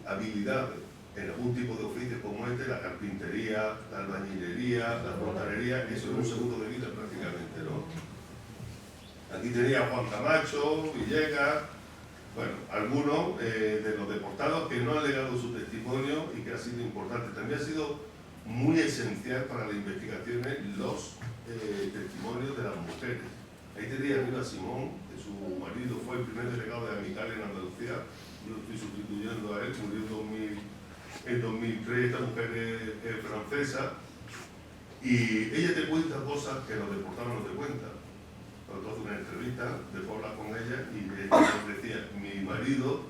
habilidad en algún tipo de oficio como este, la carpintería, la albañilería, la fontanería, eso es un segundo de vida prácticamente, ¿no? Aquí tenía a Juan Camacho, Villegas, bueno, algunos de los deportados que no han legado su testimonio y que ha sido importante. También ha sido muy esencial para las investigaciones los testimonios de las mujeres. Ahí tenía arriba a Simón, que su marido fue el primer delegado de Amical en Andalucía. Yo estoy sustituyendo a él, murió en 2003, esta mujer es francesa, y ella te cuenta cosas que los deportados no te cuentan. Cuando hace una entrevista, después hablas con ella, y ella decía, mi marido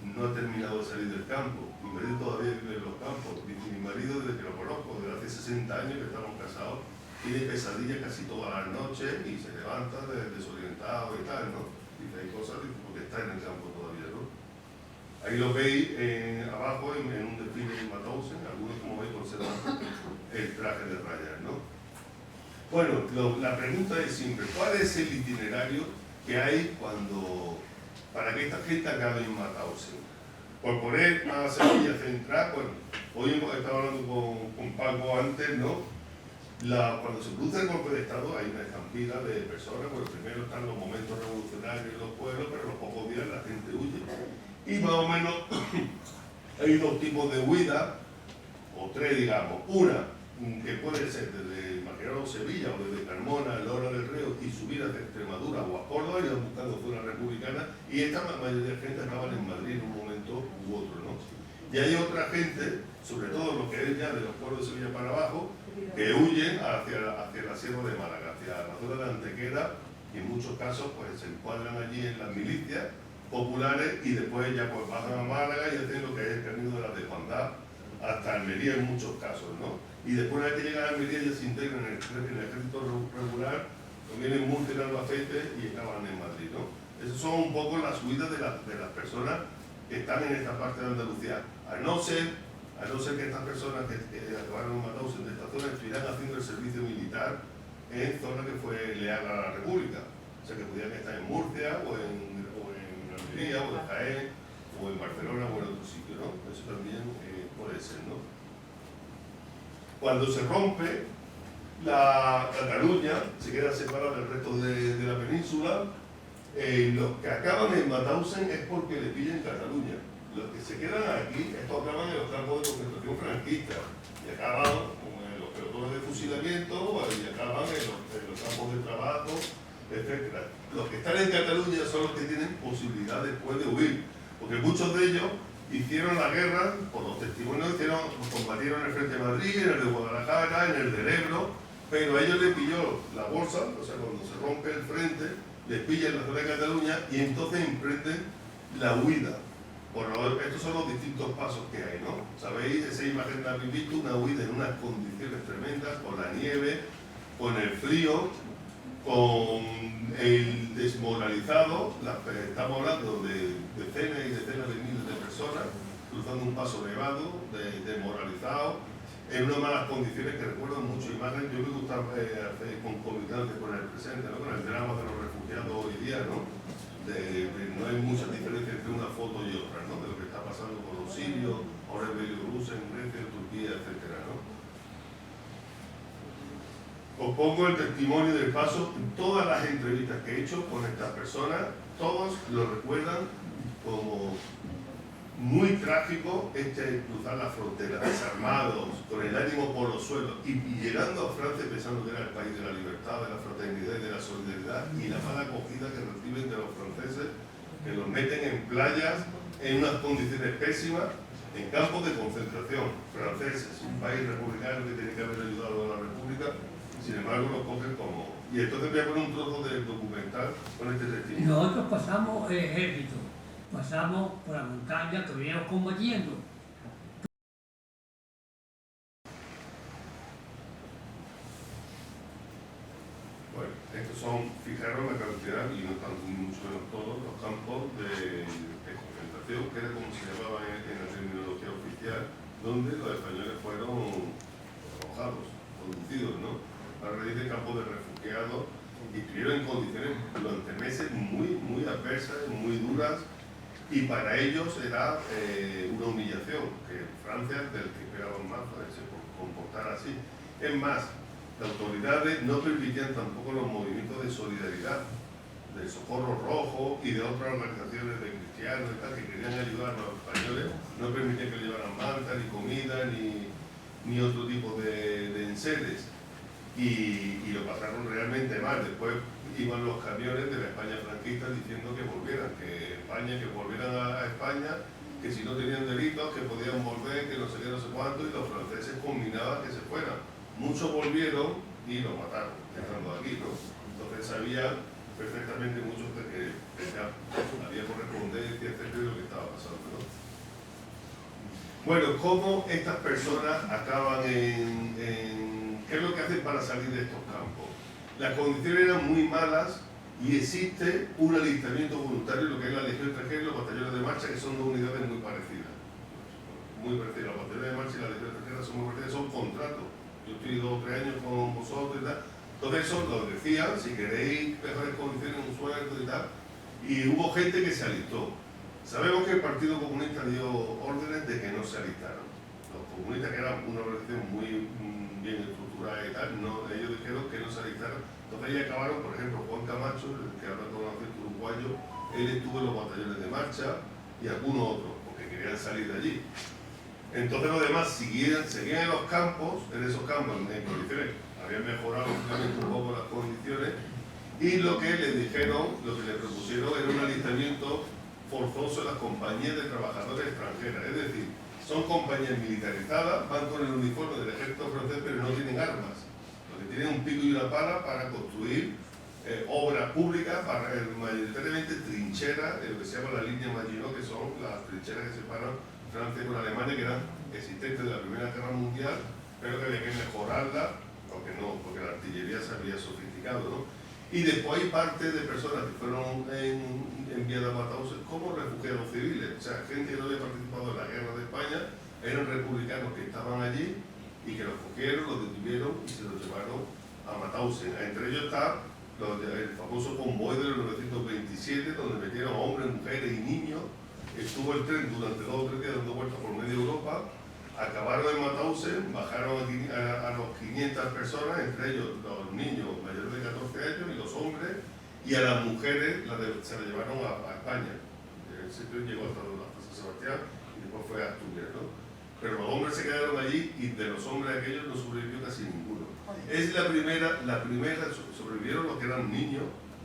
no ha terminado de salir del campo, mi marido todavía vive en los campos, mi marido desde que lo conozco, desde hace 60 años que estamos casados, tiene pesadillas casi todas las noches y se levanta desorientado y tal, ¿no? Y hay cosas porque está en el campo todavía, ¿no? Ahí lo veis abajo en un desfile en Mauthausen, algunos como veis conservan el traje de rayas, ¿no? Bueno, la pregunta es siempre, ¿cuál es el itinerario que hay para que esta gente acabe en Mauthausen? Por poner a Sevilla Central, bueno, hoy hemos estado hablando con Paco antes, ¿no? Cuando se produce el golpe de Estado hay una estampida de personas, bueno, primero están los momentos revolucionarios en los pueblos, pero a los pocos días la gente huye. Y más o menos hay dos tipos de huida, o tres digamos. Una, que puede ser desde Maquinón, Sevilla, o desde Carmona, Lora del Río, y subir hacia Extremadura o a Córdoba, y buscando zona republicana, y esta mayoría de gente acaban en Madrid en un momento u otro, ¿no? Y hay otra gente, sobre todo lo que es ya de los pueblos de Sevilla para abajo, que huyen hacia la Sierra de Málaga, hacia la zona de Antequera, y en muchos casos pues se encuadran allí en las milicias populares, y después ya pues bajan a Málaga y hacen lo que es el camino de la desbandada hasta Almería en muchos casos, ¿no? Y después una vez que llegan a Almería ya se integran en el ejército regular, vienen Murcia, en Albacete y acaban en Madrid, ¿no? Esas son un poco las huidas de las personas que están en esta parte de Andalucía, a no ser que estas personas que acabaron en Mauthausen de esta zona estuvieran haciendo el servicio militar en zona que fue leal a la República. O sea, que pudieran estar en Murcia, o en Almería, o en Jaén, o en Barcelona, o en otro sitio, ¿no? Eso también puede ser, ¿no? Cuando se rompe la Cataluña, se queda separada del resto de la península, los que acaban en Mauthausen es porque le pillan Cataluña. Los que se quedan aquí, estos acaban en los campos de concentración franquistas, y acaban en los pelotones de fusilamiento, y acaban en los campos de trabajo, etc. Los que están en Cataluña son los que tienen posibilidad después de huir, porque muchos de ellos hicieron la guerra, por los testimonios combatieron en el Frente de Madrid, en el de Guadalajara, en el del Ebro, pero a ellos les pilló la bolsa, o sea, cuando se rompe el frente, les pilla en la zona de Cataluña, y entonces emprenden la huida. Bueno, estos son los distintos pasos que hay, ¿no? ¿Sabéis? Esa imagen la habéis visto, una huida en unas condiciones tremendas, con la nieve, con el frío, con el desmoralizado, estamos hablando de decenas y decenas de miles de personas cruzando un paso nevado, desmoralizado, en unas malas condiciones que recuerdan mucho imágenes. Yo me gusta hacer concomitante con el presente, ¿no? Con el drama de los refugiados hoy día, ¿no? No hay mucha diferencia entre una foto y otra, ¿no? De lo que está pasando con los sirios, ahora en Bielorrusia, en Grecia, en Turquía, etcétera, ¿no? Os pongo el testimonio del paso en todas las entrevistas que he hecho con estas personas, todos lo recuerdan como muy trágico cruzar la frontera, desarmados, con el ánimo por los suelos y llegando a Francia pensando que era el país de la libertad, de la fraternidad y de la solidaridad, y la mala acogida que reciben de los franceses, que los meten en playas en unas condiciones pésimas, en campos de concentración franceses, un país republicano que tiene que haber ayudado a la república. Sin embargo, lo cogen como... Y entonces voy a poner un trozo del documental con este testimonio. Nosotros pasamos el ejército, pasamos por la montaña que veníamos combatiendo. Bueno, estos son, fijaros la cantidad, y no están mucho menos todos, los campos de concentración, que era como se llamaba en la terminología oficial, donde los españoles fueron arrojados, conducidos, ¿no? A raíz de campos de refugiados, y estuvieron en condiciones durante meses muy adversas, muy duras, y para ellos era una humillación, que Francia, del que esperaban más, se comportara así. Es más, las autoridades no permitían tampoco los movimientos de solidaridad, del Socorro Rojo y de otras organizaciones de cristianos y tal, que querían ayudar a los españoles, no permitían que llevaran manta, ni comida, ni otro tipo de enseres. Y lo pasaron realmente mal. Después iban los camiones de la España franquista diciendo que volvieran, que volvieran a España, que si no tenían delitos, que podían volver, que no sé qué, no sé cuánto, y los franceses combinaban que se fueran. Muchos volvieron y los mataron, estando aquí, ¿no? Entonces sabían perfectamente muchos de que ya había correspondencia, etcétera, de lo que estaba pasando, ¿no? Bueno, ¿cómo estas personas acaban ¿qué es lo que hacen para salir de estos campos? Las condiciones eran muy malas y existe un alistamiento voluntario, lo que es la Legión Extranjera y los batallones de marcha, que son dos unidades muy parecidas. Muy parecidas. Los batallones de marcha y la Legión Extranjera son muy parecidas, son contratos. Yo estoy 2 o 3 años con vosotros y tal. Entonces eso lo decían, si queréis mejores condiciones, un sueldo y tal. Y hubo gente que se alistó. Sabemos que el Partido Comunista dio órdenes de que no se alistaran. Los comunistas, que eran una organización muy bien estructurada y tal, no, ellos dijeron que no se alistaran. Entonces ahí acabaron, por ejemplo, Juan Camacho, el que habla con el acento uruguayo, él estuvo en los batallones de marcha y algunos otros, porque querían salir de allí. Entonces los demás seguían en los campos, en esos campos, en condiciones, habían mejorado un poco las condiciones, y lo que les dijeron, lo que les propusieron era un alistamiento forzoso en las compañías de trabajadores extranjeras, es decir, son compañías militarizadas, van con el uniforme del ejército francés, pero no tienen armas. Lo que tienen un pico y una pala para construir obras públicas, mayoritariamente trincheras, lo que se llama la línea Maginot, que son las trincheras que separan Francia con Alemania, que eran existentes de la Primera Guerra Mundial, pero que había que mejorarla, porque la artillería se había sofisticado, ¿no? Y después hay parte de personas que fueron enviadas a Mauthausen como refugiados civiles, o sea, gente que no había participado en la guerra de España, eran republicanos que estaban allí y que los cogieron, los detuvieron y se los llevaron a Mauthausen. Entre ellos está el famoso convoy del 1927, donde metieron hombres, mujeres y niños. Estuvo el tren durante 2 o 3 días dando vueltas por media Europa. Acabaron en Mauthausen, bajaron a los 500 personas, entre ellos los niños mayores de 14 años y los hombres, y a las mujeres se las llevaron a España. El sitio llegó hasta San Sebastián y después fue a Asturias, ¿no? Pero los hombres se quedaron allí y de los hombres aquellos no sobrevivió casi ninguno. Es la primera, sobrevivieron los que eran niños,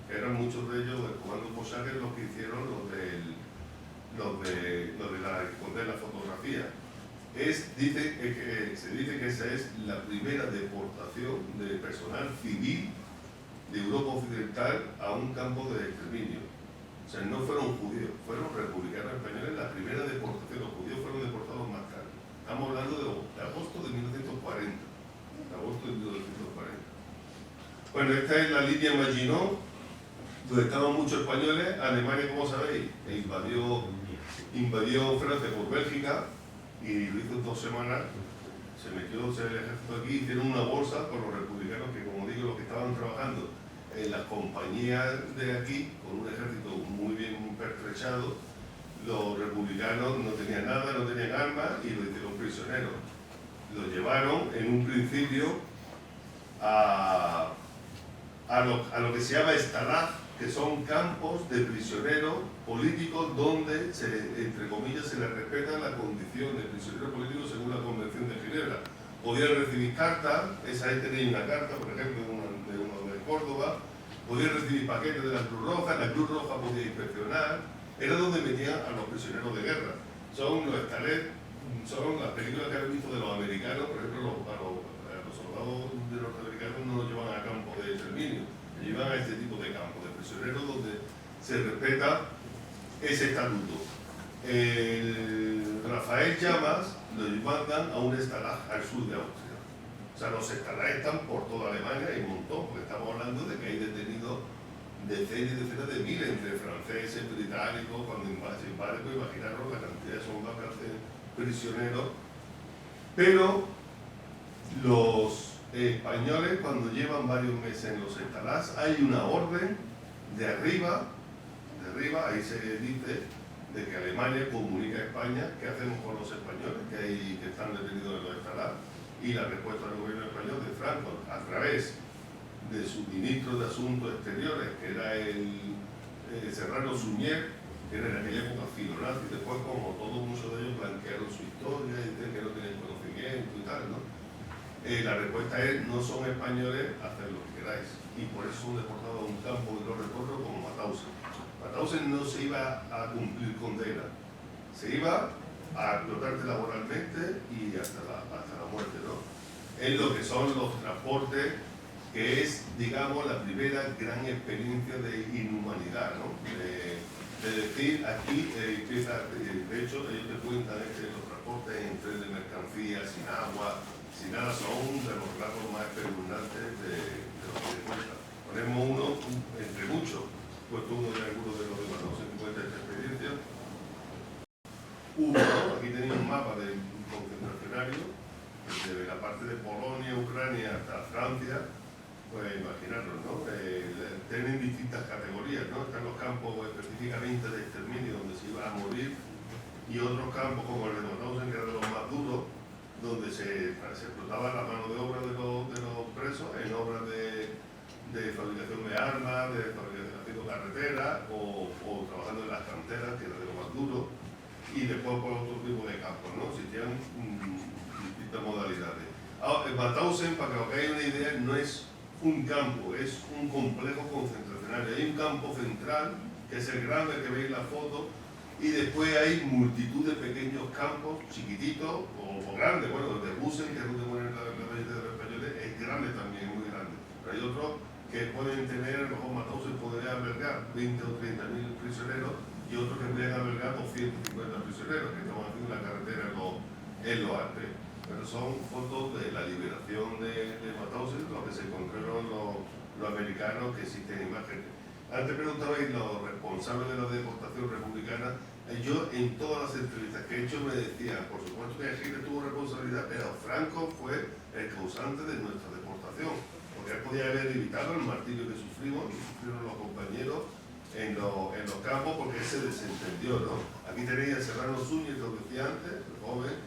que eran muchos de ellos del comando Posaque, los que hicieron esconder la fotografía. Se dice que esa es la primera deportación de personal civil de Europa Occidental a un campo de exterminio. O sea, no fueron judíos, fueron republicanos españoles. La primera deportación, los judíos fueron deportados más tarde. Estamos hablando de agosto de 1940. Agosto de 1940. Bueno, esta es la línea Maginot, donde estaban muchos españoles. Alemania, como sabéis, invadió Francia por Bélgica, y lo hizo en 2 semanas. Se metió el ejército aquí, hicieron una bolsa con los republicanos, que como digo, los que estaban trabajando en las compañías de aquí, con un ejército muy bien pertrechado. Los republicanos no tenían nada, no tenían armas, y los hicieron prisioneros. Los llevaron en un principio a lo que se llama Stalag, que son campos de prisioneros políticos donde, entre comillas, se les respeta la condición de prisionero político según la Convención de Ginebra. Podían recibir cartas, esa gente tenía una carta, por ejemplo, de uno de Córdoba, podían recibir paquetes de la Cruz Roja, la Cruz Roja podía inspeccionar, era donde metían a los prisioneros de guerra. Son los Stalag, son las películas que han visto de los americanos, por ejemplo, a los soldados de norteamericanos no los llevan a campos de exterminio, llevan a este tipo de campos de prisioneros donde se respeta ese estatuto. Rafael Llamas lo mandan a un Stalag al sur de Austria. O sea, los Stalag están por toda Alemania, hay un montón, porque estamos hablando de que hay detenidos decenas y decenas de miles entre franceses, británicos, cuando se invade, pues imaginaros la cantidad de soldados que hacen prisioneros. Pero los españoles, cuando llevan varios meses en los Stalags, hay una orden de arriba, ahí se dice de que Alemania comunica a España qué hacemos con los españoles que están detenidos en los Stalags, y la respuesta del gobierno español de Franco, a través de su ministro de Asuntos Exteriores, que era el Serrano Suñer, que era en aquella época filonazi, y después, como todos, muchos de ellos blanquearon su historia y dicen que no tenían conocimiento y tal, ¿no? La respuesta es: no son españoles, haced lo que queráis. Y por eso son deportados a un campo que lo recuerdo como Mauthausen. Mauthausen no se iba a cumplir condena, se iba a explotarte laboralmente y hasta la muerte, ¿no? En lo que son los transportes, que es, digamos, la primera gran experiencia de inhumanidad, ¿no? De decir, aquí empieza, de hecho, ellos te cuentan que los transportes en tren de mercancías, sin agua, sin nada, son de los relatos más espeluznantes de los que te cuentan. Ponemos uno, entre muchos, puesto uno de algunos de los demás, no se encuentra esta experiencia. Uno, aquí tenéis un mapa de un concentracionario, desde la parte de Polonia, Ucrania hasta Francia. Pues imaginaros, ¿no? Tienen distintas categorías, ¿no? Están los campos específicamente de exterminio, donde se iba a morir, y otros campos como el de Mauthausen, que era de los más duros, donde se explotaba la mano de obra de los presos en obras de fabricación de armas, de fabricación de carreteras, o trabajando en las canteras, que era de lo más duro, y después por otro tipo de campos, ¿no? Existían distintas modalidades. Mauthausen, para que os hagáis una idea, no es un campo, es un complejo concentracional. Hay un campo central, que es el grande que veis en la foto, y después hay multitud de pequeños campos, chiquititos o grandes. Bueno, el de Busen, que es donde mueren la mayoría de los españoles, es grande también, es muy grande. Pero hay otros que pueden tener, a lo mejor Mauthausen podría albergar 20 o 30 mil prisioneros, y otros que podrían albergar 250 prisioneros, que estamos haciendo la carretera en los Alpes. Pero son fotos de la liberación de Mauthausen, lo que se encontraron los americanos, que existen imágenes. Antes preguntabais los responsables de la deportación republicana. Yo en todas las entrevistas que he hecho me decían, por supuesto que Hitler tuvo responsabilidad, pero Franco fue el causante de nuestra deportación, porque él podía haber evitado el martirio que sufrimos, que sufrieron los compañeros en los campos, porque él se desentendió, ¿no? Aquí tenéis a Serrano Suñer, que os decía antes, el joven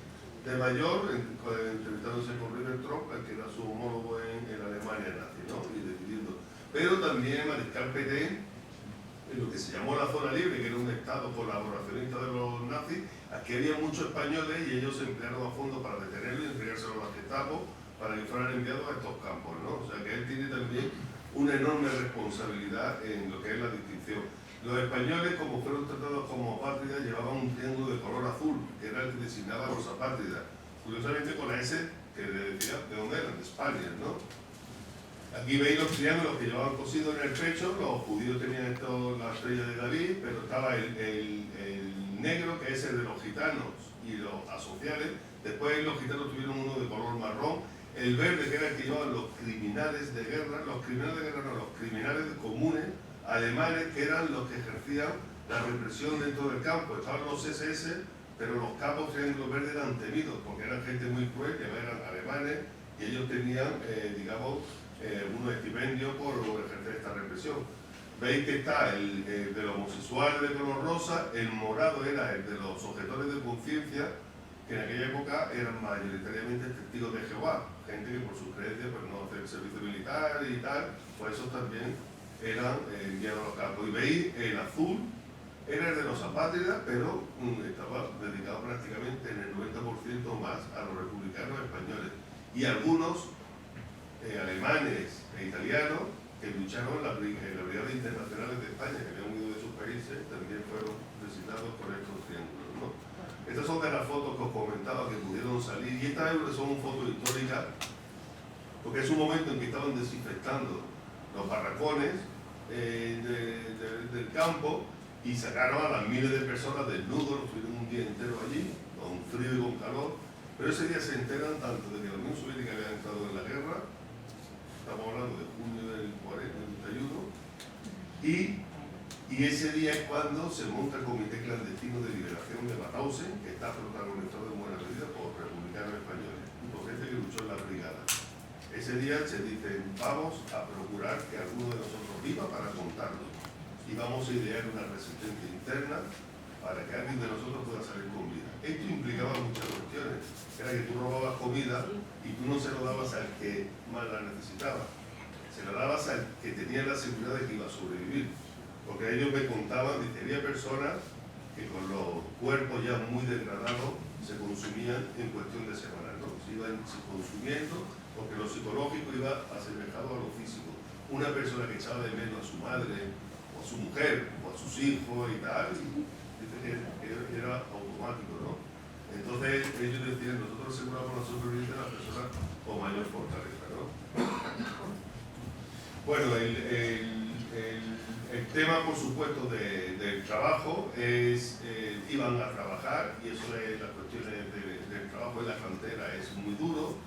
de mayor, entrevistándose con Ribbentrop, que era su homólogo en Alemania nazi, ¿no? Y decidiendo. Pero también Mariscal Pétain, en lo que se llamó la zona libre, que era un estado colaboracionista de los nazis, aquí había muchos españoles y ellos se emplearon a fondo para detenerlos y entregárselo a la Gestapo para que fueran enviados a estos campos, ¿no? O sea que él tiene también una enorme responsabilidad en lo que es la distinción. Los españoles, como fueron tratados como apátridas, llevaban un triángulo de color azul, que era el que designaba a los apátridas. Curiosamente con la S, que le decía de dónde eran, de España, ¿no? Aquí veis los triángulos que llevaban cosidos en el pecho. Los judíos tenían la estrella de David, pero estaba el negro, que es el de los gitanos y los asociales. Después los gitanos tuvieron uno de color marrón. El verde, que era el que llevaban los criminales de guerra, los criminales comunes alemanes, que eran los que ejercían la represión dentro del campo. Estaban los SS, pero los capos triángulos verdes eran temidos, porque eran gente muy cruel, que eran alemanes, y ellos tenían, digamos, unos estipendios por ejercer esta represión. Veis que está el de los homosexuales de color rosa, el morado era el de los objetores de conciencia, que en aquella época eran mayoritariamente testigos de Jehová. gente que por sus creencias pues no hace el servicio militar y tal, pues esos también eran enviados a los campos. Y veis, el azul era el de los apátridas, pero estaba dedicado prácticamente en el 90% más a los republicanos españoles. Y algunos alemanes e italianos que lucharon en las brigadas internacionales de España, que habían huido de sus países, también fueron designados con estos triángulos, ¿no? Estas son de las fotos que os comentaba que pudieron salir, y estas son fotos históricas, porque es un momento en que estaban desinfectando los barracones del campo y sacaron a las miles de personas desnudos, estuvieron un día entero allí, con frío y con calor, pero ese día se enteran tanto de que la Unión Soviética había entrado en la guerra, estamos hablando de junio del 41, y ese día es cuando se monta el Comité Clandestino de Liberación de Mauthausen, que está protagonizado en buena medida por republicanos españoles y por gente que luchó en la brigada. Ese día se dice, vamos a procurar que alguno de nosotros viva para contarlo y vamos a idear una resistencia interna para que alguien de nosotros pueda salir con vida. Esto implicaba muchas cuestiones. Era que tú robabas comida y tú no se lo dabas al que más la necesitaba, se lo dabas al que tenía la seguridad de que iba a sobrevivir. Porque ellos me contaban, dice, había personas que con los cuerpos ya muy degradados se consumían en cuestión de semanas, ¿no? Se iban consumiendo porque lo psicológico iba asemejado a lo físico. Una persona que echaba de menos a su madre, o a su mujer, o a sus hijos y tal, dice que era automático, ¿no? Entonces ellos decían, nosotros aseguramos la supervivencia de las personas con mayor fortaleza, ¿no? Bueno, el tema, por supuesto, del trabajo es, iban a trabajar, y eso es las cuestiones del trabajo en la cantera, es muy duro,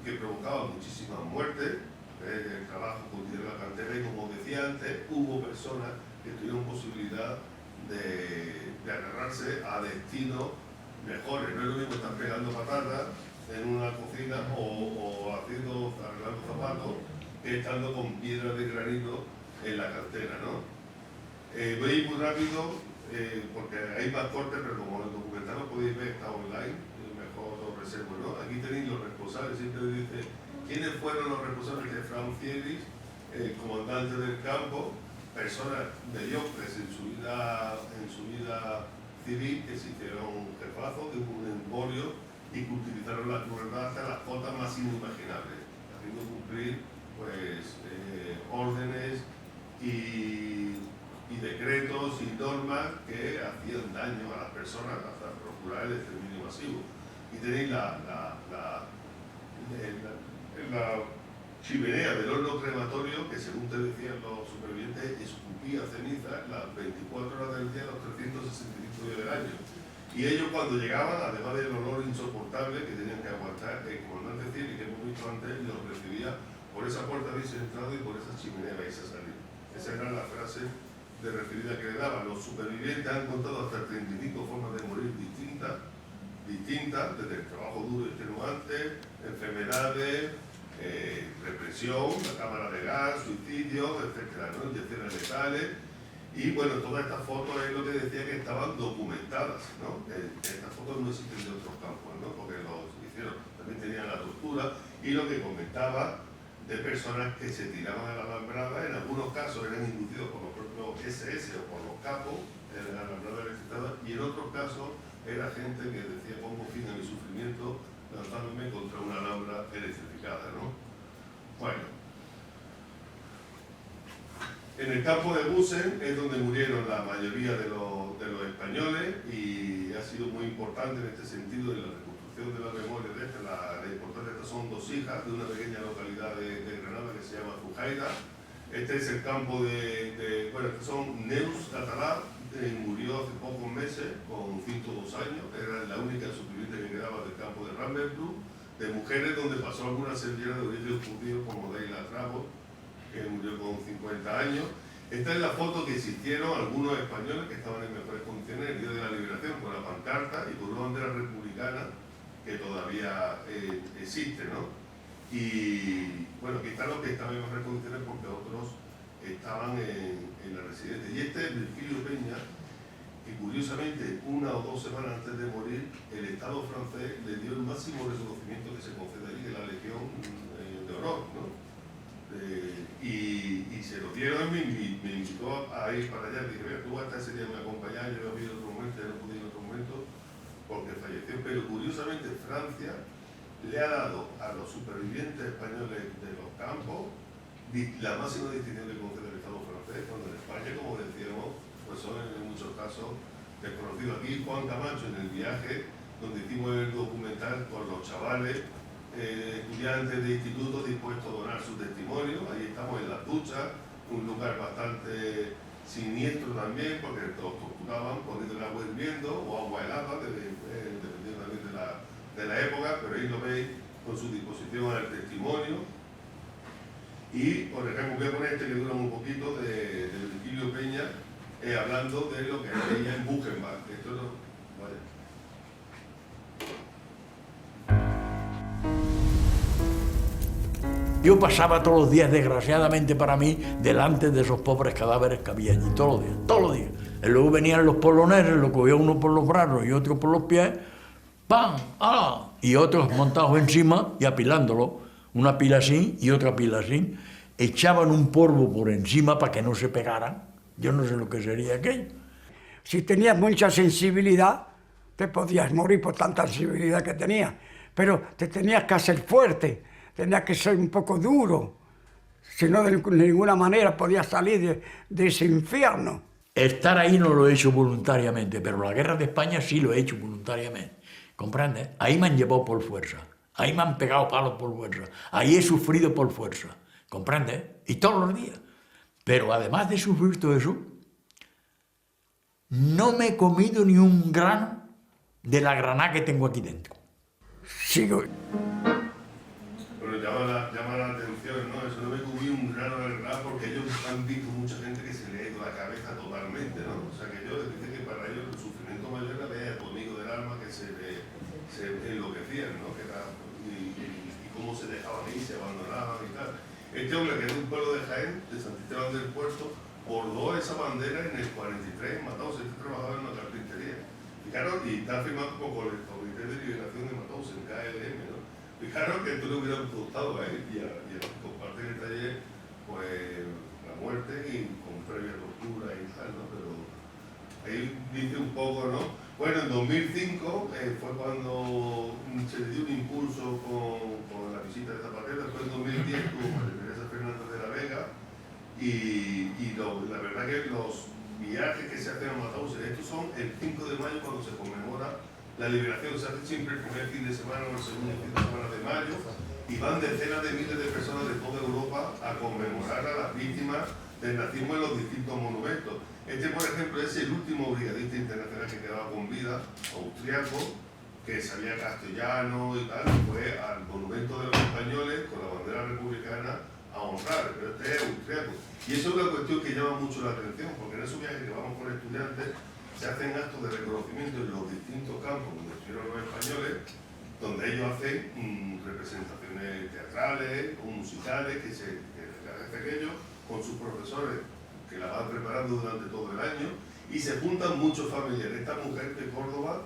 que provocaba muchísimas muertes. El trabajo continuó la cantera y, como decía antes, hubo personas que tuvieron posibilidad de agarrarse a destinos mejores. No es lo mismo estar pegando patatas en una cocina o arreglando zapatos que estando con piedras de granito en la cantera, ¿no? Voy a ir muy rápido porque hay más cortes, pero como el documental lo podéis ver, está online, mejor lo reservo, ¿no? Aquí tenéis los responsables, siempre dice quiénes fueron los responsables de Franz Fiedrich, el comandante del campo, personas mediocres en su vida civil que se hicieron jefazos de un emporio y que utilizaron la crueldad hasta las cotas más inimaginables, haciendo cumplir pues órdenes y decretos y normas que hacían daño a las personas hasta procurar el exterminio masivo. Y tenéis la chimenea del horno crematorio que, según te decían los supervivientes, escupía ceniza las 24 horas del día, los 365 días del año. Y ellos, cuando llegaban, además del olor insoportable que tenían que aguantar, el comandante Fiedrich, que hemos visto antes, los recibía por esa puerta habéis entrado y por esa chimenea vais a salir. Esa era la frase de referida que le daban. Los supervivientes han contado hasta 35 formas de morir distintas, desde el trabajo duro y extenuante, enfermedades, represión, la cámara de gas, suicidios, etcétera, ¿no? Inyecciones letales. Y bueno, todas estas fotos es lo que decía que estaban documentadas, ¿no? Estas fotos no existen de otros campos, ¿no? Porque los hicieron, también tenían la tortura y lo que comentaba de personas que se tiraban a la alambrada, en algunos casos eran inducidos por los propios SS o por los capos en la alambrada electrificada, y en otros casos era gente que decía pongo fin a mi sufrimiento lanzándome contra una alhambra electrificada, ¿no? Bueno, en el campo de Busen es donde murieron la mayoría de los españoles, y ha sido muy importante en este sentido en la reconstrucción de la memoria de esta. La importancia de estas son dos hijas de una pequeña localidad de Granada que se llama Zujaira. Este es el campo bueno, estos son Neus Catalá, murió hace pocos meses con 102 años, era la única superviviente que quedaba del campo de Ravensbrück, de mujeres donde pasó alguna servilleta de origen judío como Leila Trabo, que murió con 50 años. Esta es la foto que existieron algunos españoles que estaban en mejores condiciones el día de la liberación, con la pancarta y con una bandera republicana que todavía existe, ¿no? Y bueno, aquí están los que estaban en mejores condiciones porque otros estaban en la residencia. Y este es Virgilio Peña, que curiosamente 1 o 2 semanas antes de morir el Estado francés le dio el máximo reconocimiento que se concede allí, de la Legión de Honor, ¿no? Y se lo dieron, me invitó a ir para allá. Dije, mira, tú hasta ese día me acompañás, yo había ido en otro momento, ya no pude ir en otro momento porque falleció. Pero curiosamente Francia le ha dado a los supervivientes españoles de los campos la máxima distinción que concede el Estado francés, cuando en España, como decíamos, pues son en muchos casos desconocidos. Aquí Juan Camacho, en el viaje donde hicimos el documental con los chavales, estudiantes de institutos dispuestos a donar su testimonio, ahí estamos en Las Duchas, un lugar bastante siniestro también, porque los torturaban poniendo el agua hirviendo o agua helada, dependiendo también de la época, pero ahí lo veis con su disposición al testimonio. Y, por ejemplo, voy a poner este que dura un poquito de Virgilio Peña, hablando de lo que veía en Buchenwald. Esto no, vale. Yo pasaba todos los días, desgraciadamente para mí, delante de esos pobres cadáveres que había allí, todos los días. Y luego venían los poloneses, lo cogía uno por los brazos y otro por los pies, ¡pam! ¡Ah! Y otros montados encima y apilándolo, una pila así y otra pila así. Echaban un polvo por encima para que no se pegaran. Yo no sé lo que sería aquello. Si tenías mucha sensibilidad, te podías morir por tanta sensibilidad que tenías, pero te tenías que hacer fuerte, tenías que ser un poco duro, si no de ninguna manera podías salir de ese infierno. Estar ahí no lo he hecho voluntariamente, pero la guerra de España sí lo he hecho voluntariamente, ¿comprendes? Ahí me han llevado por fuerza, ahí me han pegado palos por fuerza, ahí he sufrido por fuerza, ¿comprendes? Y todos los días. Pero además de sufrir todo eso, no me he comido ni un grano de la granada que tengo aquí dentro. Sigo. Pero llama la atención, ¿no? Eso no me comí un grano de granada porque ellos han visto mucha gente que se le ha ido la cabeza totalmente, ¿no? O sea que yo dice que para ellos el sufrimiento mayor era ver a tu amigo del alma que se enloquecían, ¿no? Y cómo se dejaban ir, se abandonaban y tal. Este hombre, que es de un pueblo de Jaén, de San Esteban del Puerto, bordó esa bandera en el 43 en Mataus. Este trabajaba en una carpintería. Fijaros, y está firmado con el Comité de Liberación de Mataus, en KLM, ¿no? Fijaros que esto le hubiera gustado a él y a compartir el taller, pues la muerte y con previa tortura y tal, ¿no? Pero ahí dice un poco, ¿no? Bueno, en 2005 fue cuando se le dio un impulso con la visita de Zapatero. Después en 2010 tuvo María Teresa Fernández de la Vega y la verdad que los viajes que se hacen a Mataus, estos son el 5 de mayo cuando se conmemora la liberación. Se hace siempre el primer fin de semana o el segundo fin de semana de mayo y van decenas de miles de personas de toda Europa a conmemorar a las víctimas del nazismo en los distintos monumentos. Este, por ejemplo, es el último brigadista internacional que quedaba con vida, austriaco, que sabía castellano y tal, fue al monumento de los españoles con la bandera republicana a honrar, pero este es austriaco. Y eso es una cuestión que llama mucho la atención, porque en esos viajes que vamos con estudiantes se hacen actos de reconocimiento en los distintos campos donde estuvieron los españoles, donde ellos hacen representaciones teatrales o musicales que hacen aquello con sus profesores que la van preparando durante todo el año, y se juntan muchos familiares. Esta mujer de Córdoba,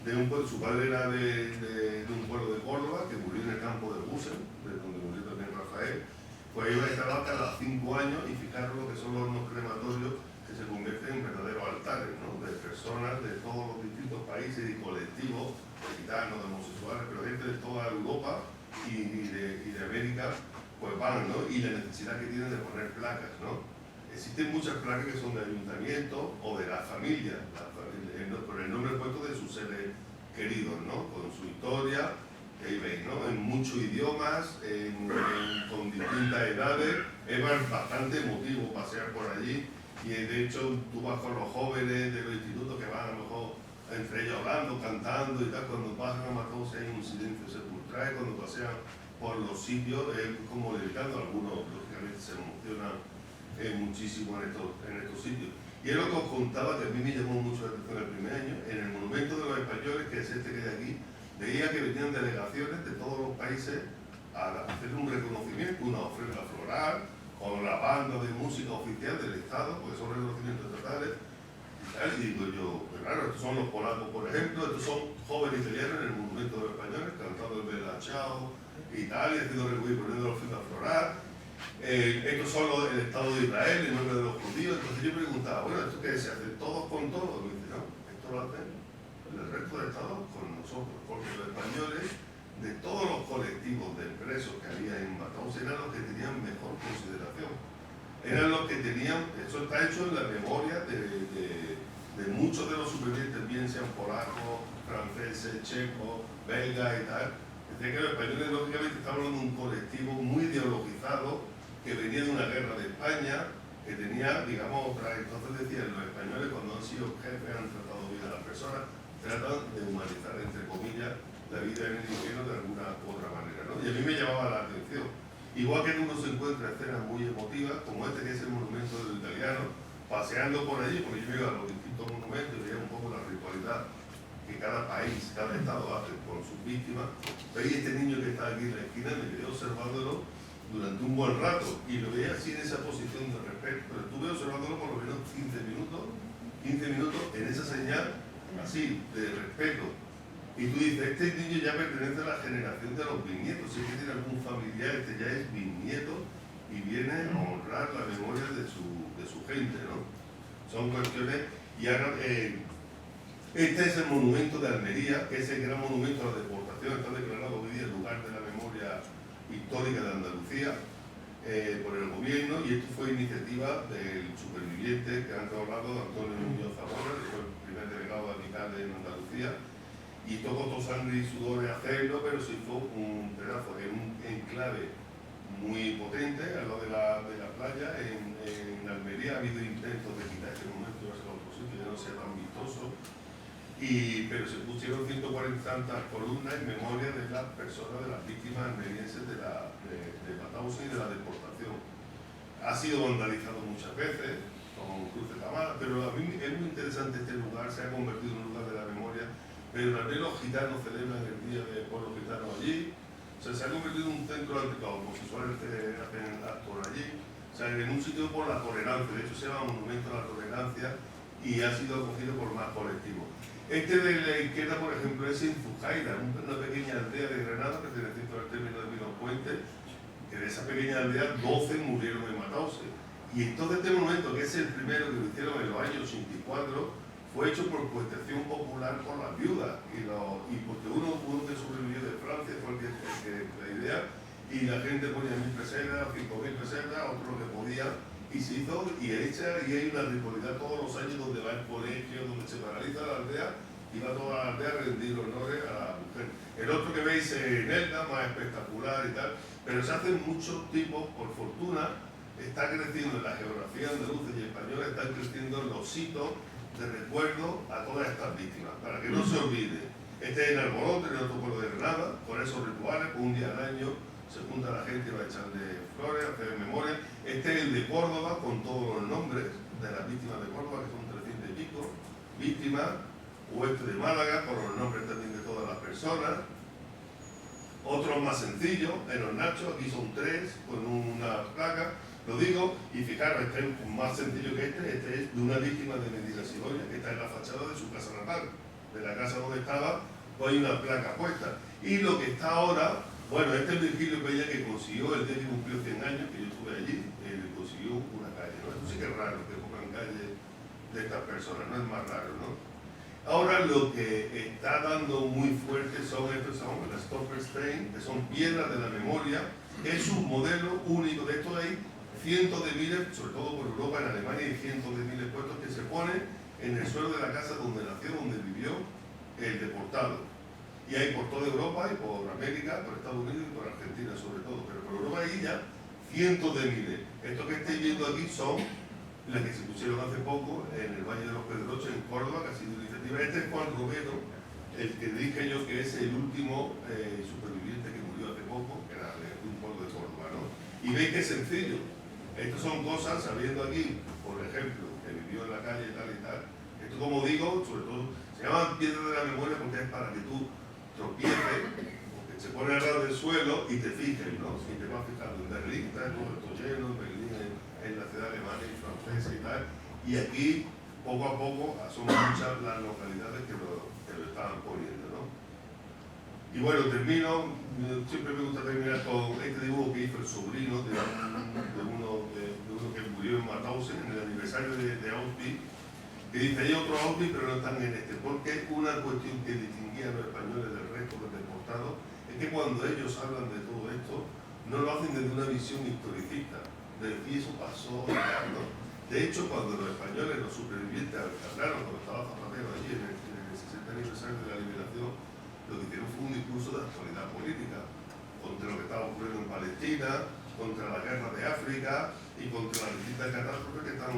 su padre era de un pueblo de Córdoba que murió en el campo de Busen, de donde murió también Rafael, pues iba a estar hasta los 5 años, y fijaros lo que son los hornos crematorios que se convierten en verdaderos altares, ¿no? De personas de todos los distintos países y colectivos, de gitanos, de homosexuales, pero gente de toda Europa y de América, pues van, ¿no? Y la necesidad que tienen de poner placas, ¿no? Existen muchas placas que son de ayuntamiento o de la familia, por el nombre puesto de sus seres queridos, ¿no? Con su historia, que ahí veis, ¿no? En muchos idiomas, con distintas edades. Es bastante emotivo pasear por allí, y de hecho tú vas con los jóvenes de los institutos que van a lo mejor entre ellos hablando, cantando y tal. Cuando pasan a Mataus hay un silencio sepulcral, cuando pasean por los sitios es como levitando. Algunos lógicamente se emocionan muchísimo en estos sitios. Y es lo que os contaba, que a mí me llamó mucho la atención el primer año, en el monumento de los españoles, que es este que hay aquí, veía que venían delegaciones de todos los países a hacer un reconocimiento, una ofrenda floral, con la banda de música oficial del Estado, porque son reconocimientos estatales, Y digo yo, pues claro, estos son los polacos, por ejemplo, estos son jóvenes italianos en el monumento de los españoles, cantando el Bella Ciao, Italia, haciendo recuerdo y poniendo los frutos a florar. Estos son el Estado de Israel, el nombre de los judíos. Entonces yo preguntaba, bueno, ¿esto qué se hace? ¿Todos con todos? Y me dice, no, esto lo hacen el resto de Estados con nosotros, porque los españoles, de todos los colectivos de presos que había en Mataus, eran los que tenían mejor consideración. Eran los que tenían, eso está hecho en la memoria de muchos de los supervivientes, bien sean polacos, franceses, checos, belgas y tal. Decía que los españoles lógicamente estaban hablando de un colectivo muy ideologizado que venía de una guerra de España, que tenía, digamos, otra. Entonces decían, los españoles cuando han sido jefes han tratado bien a las personas, tratan de humanizar, entre comillas, la vida en el infierno de alguna u otra manera, ¿no? Y a mí me llamaba la atención. Igual que uno se encuentra escenas muy emotivas, como este que es el monumento del italiano, paseando por allí, porque yo iba a los distintos monumentos y veía un poco la ritualidad que cada país, cada estado hace con sus víctimas. Veía este niño que está aquí en la esquina, me quedé observándolo durante un buen rato y lo veía así en esa posición de respeto, pero estuve observándolo por lo menos 15 minutos en esa señal así de respeto. Y tú dices, este niño ya pertenece a la generación de los bisnietos, si es que tiene algún familiar, este ya es bisnieto y viene a honrar la memoria de su gente, ¿no? Son cuestiones. Y ahora, este es el monumento de Almería, que es el gran monumento a la deportación, está declarado hoy día el lugar de la memoria histórica de Andalucía por el gobierno, y esto fue iniciativa del superviviente que han hablado, de Antonio Muñoz Zamora, que fue el primer delegado de alcalde en Andalucía. Y tocó sangre y sudor en hacerlo, pero se hizo un pedazo en un enclave muy potente al lado de la playa. En Almería ha habido intentos de quitar este momento y llevarse a otro sitio, ya no sea tan vistoso, pero se pusieron 140 tantas columnas en memoria de las personas, de las víctimas almerienses de Mataus y de la deportación. Ha sido vandalizado muchas veces con cruces tamadas, pero a mí es muy interesante este lugar, se ha convertido en un lugar de la memoria. Pero también los gitanos celebran el Día del Pueblo Gitano allí. O sea, se ha convertido en un centro de los homosexuales que hacen actos allí. O sea, en un sitio por la tolerancia. De hecho, se llama Monumento a la Tolerancia y ha sido acogido por más colectivos. Este de la izquierda, por ejemplo, es en Zujaira, una pequeña aldea de Granada, perteneciente al término de Pinos Puente, que de esa pequeña aldea 12 murieron en Mataus. Y entonces este monumento, que es el primero que lo hicieron en los años 84, fue hecho por cohesión popular por las viudas y porque uno que sobrevivió de Francia fue el que la idea, y la gente ponía 1.000 pesetas, 5.000 pesetas, otro lo que podía, y se hizo y hay una ritualidad todos los años donde va el colegio, donde se paraliza la aldea y va toda la aldea a rendir honores a la mujer. El otro que veis en Elda, más espectacular y tal, pero se hacen muchos tipos, por fortuna, está creciendo en la geografía andaluza y española, están creciendo los hitos de recuerdo a todas estas víctimas, para que no se olvide. Este es en Alborote, en otro pueblo de Granada, con esos rituales, un día al año se junta la gente y va a echarle flores, a hacer memoria. Este es el de Córdoba, con todos los nombres de las víctimas de Córdoba, que son 300 y pico víctimas, o este de Málaga, con los nombres también de todas las personas. Otros más sencillos, en los Nachos, aquí son 3, con una placa. Lo digo, y fijaros, este es más sencillo que este es de una víctima de Medina Sidonia, que está en la fachada de su casa natal, de la casa donde estaba, pues hay una placa puesta. Y lo que está ahora, bueno, este es Virgilio Peña, que consiguió, el día que cumplió 100 años, que yo estuve allí, consiguió una calle, ¿no? Esto sí que es raro, que pongan calle de estas personas, no es más raro, ¿no? Ahora lo que está dando muy fuerte son las Stolperstein, que son piedras de la memoria, es un modelo único. De esto hay cientos de miles, sobre todo por Europa, en Alemania hay cientos de miles puestos que se ponen en el suelo de la casa donde nació, donde vivió el deportado. Y hay por toda Europa y por América, por Estados Unidos y por Argentina sobre todo, pero por Europa hay ya cientos de miles. Estos que estáis viendo aquí son las que se pusieron hace poco en el Valle de los Pedroches, en Córdoba, que ha sido iniciativa. Este es Juan Romero, el que dije yo que es el último superviviente que murió hace poco, que era de un pueblo de Córdoba, ¿no? Y veis que es sencillo. Estas son cosas, sabiendo aquí, por ejemplo, que vivió en la calle tal y tal. Esto, como digo, sobre todo, se llaman piedras de la memoria porque es para que tú tropieces, porque se pone al lado del suelo y te fijes, ¿no? Si te vas fijando en Berlín, está todo esto lleno, en Berlín, en la ciudad alemana y francesa y tal. Y aquí poco a poco son muchas las localidades que lo estaban poniendo, ¿no? Y bueno, termino, siempre me gusta terminar con este dibujo que hizo el sobrino de uno que murió en Mauthausen en el aniversario de Auschwitz, que dice, hay otros Auschwitz pero no están en este, porque una cuestión que distinguía a los españoles del resto de los deportados es que cuando ellos hablan de todo esto, no lo hacen desde una visión historicista, de decir eso pasó, ¿no? De hecho, cuando los españoles, los supervivientes, hablaron cuando estaba Zapatero allí en el 60 aniversario de la liberación, lo que hicieron fue un discurso de actualidad política contra lo que estaba ocurriendo en Palestina, contra la guerra de África y contra las distintas catástrofes que están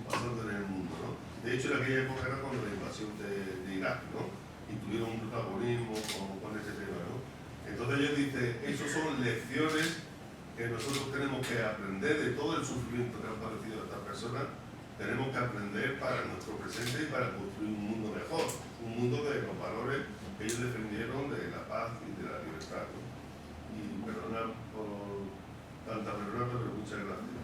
pasando en el mundo, ¿no? De hecho, en aquella época era cuando la invasión de Irak, ¿no? Y tuvieron un protagonismo con ese tema, ¿no? Entonces ellos dicen, esas son lecciones que nosotros tenemos que aprender de todo el sufrimiento que han padecido estas personas, tenemos que aprender para nuestro presente y para construir un mundo mejor, un mundo de los valores que ellos defendieron de la paz y de la libertad, ¿no? Y perdona por tanta perdona, pero muchas gracias.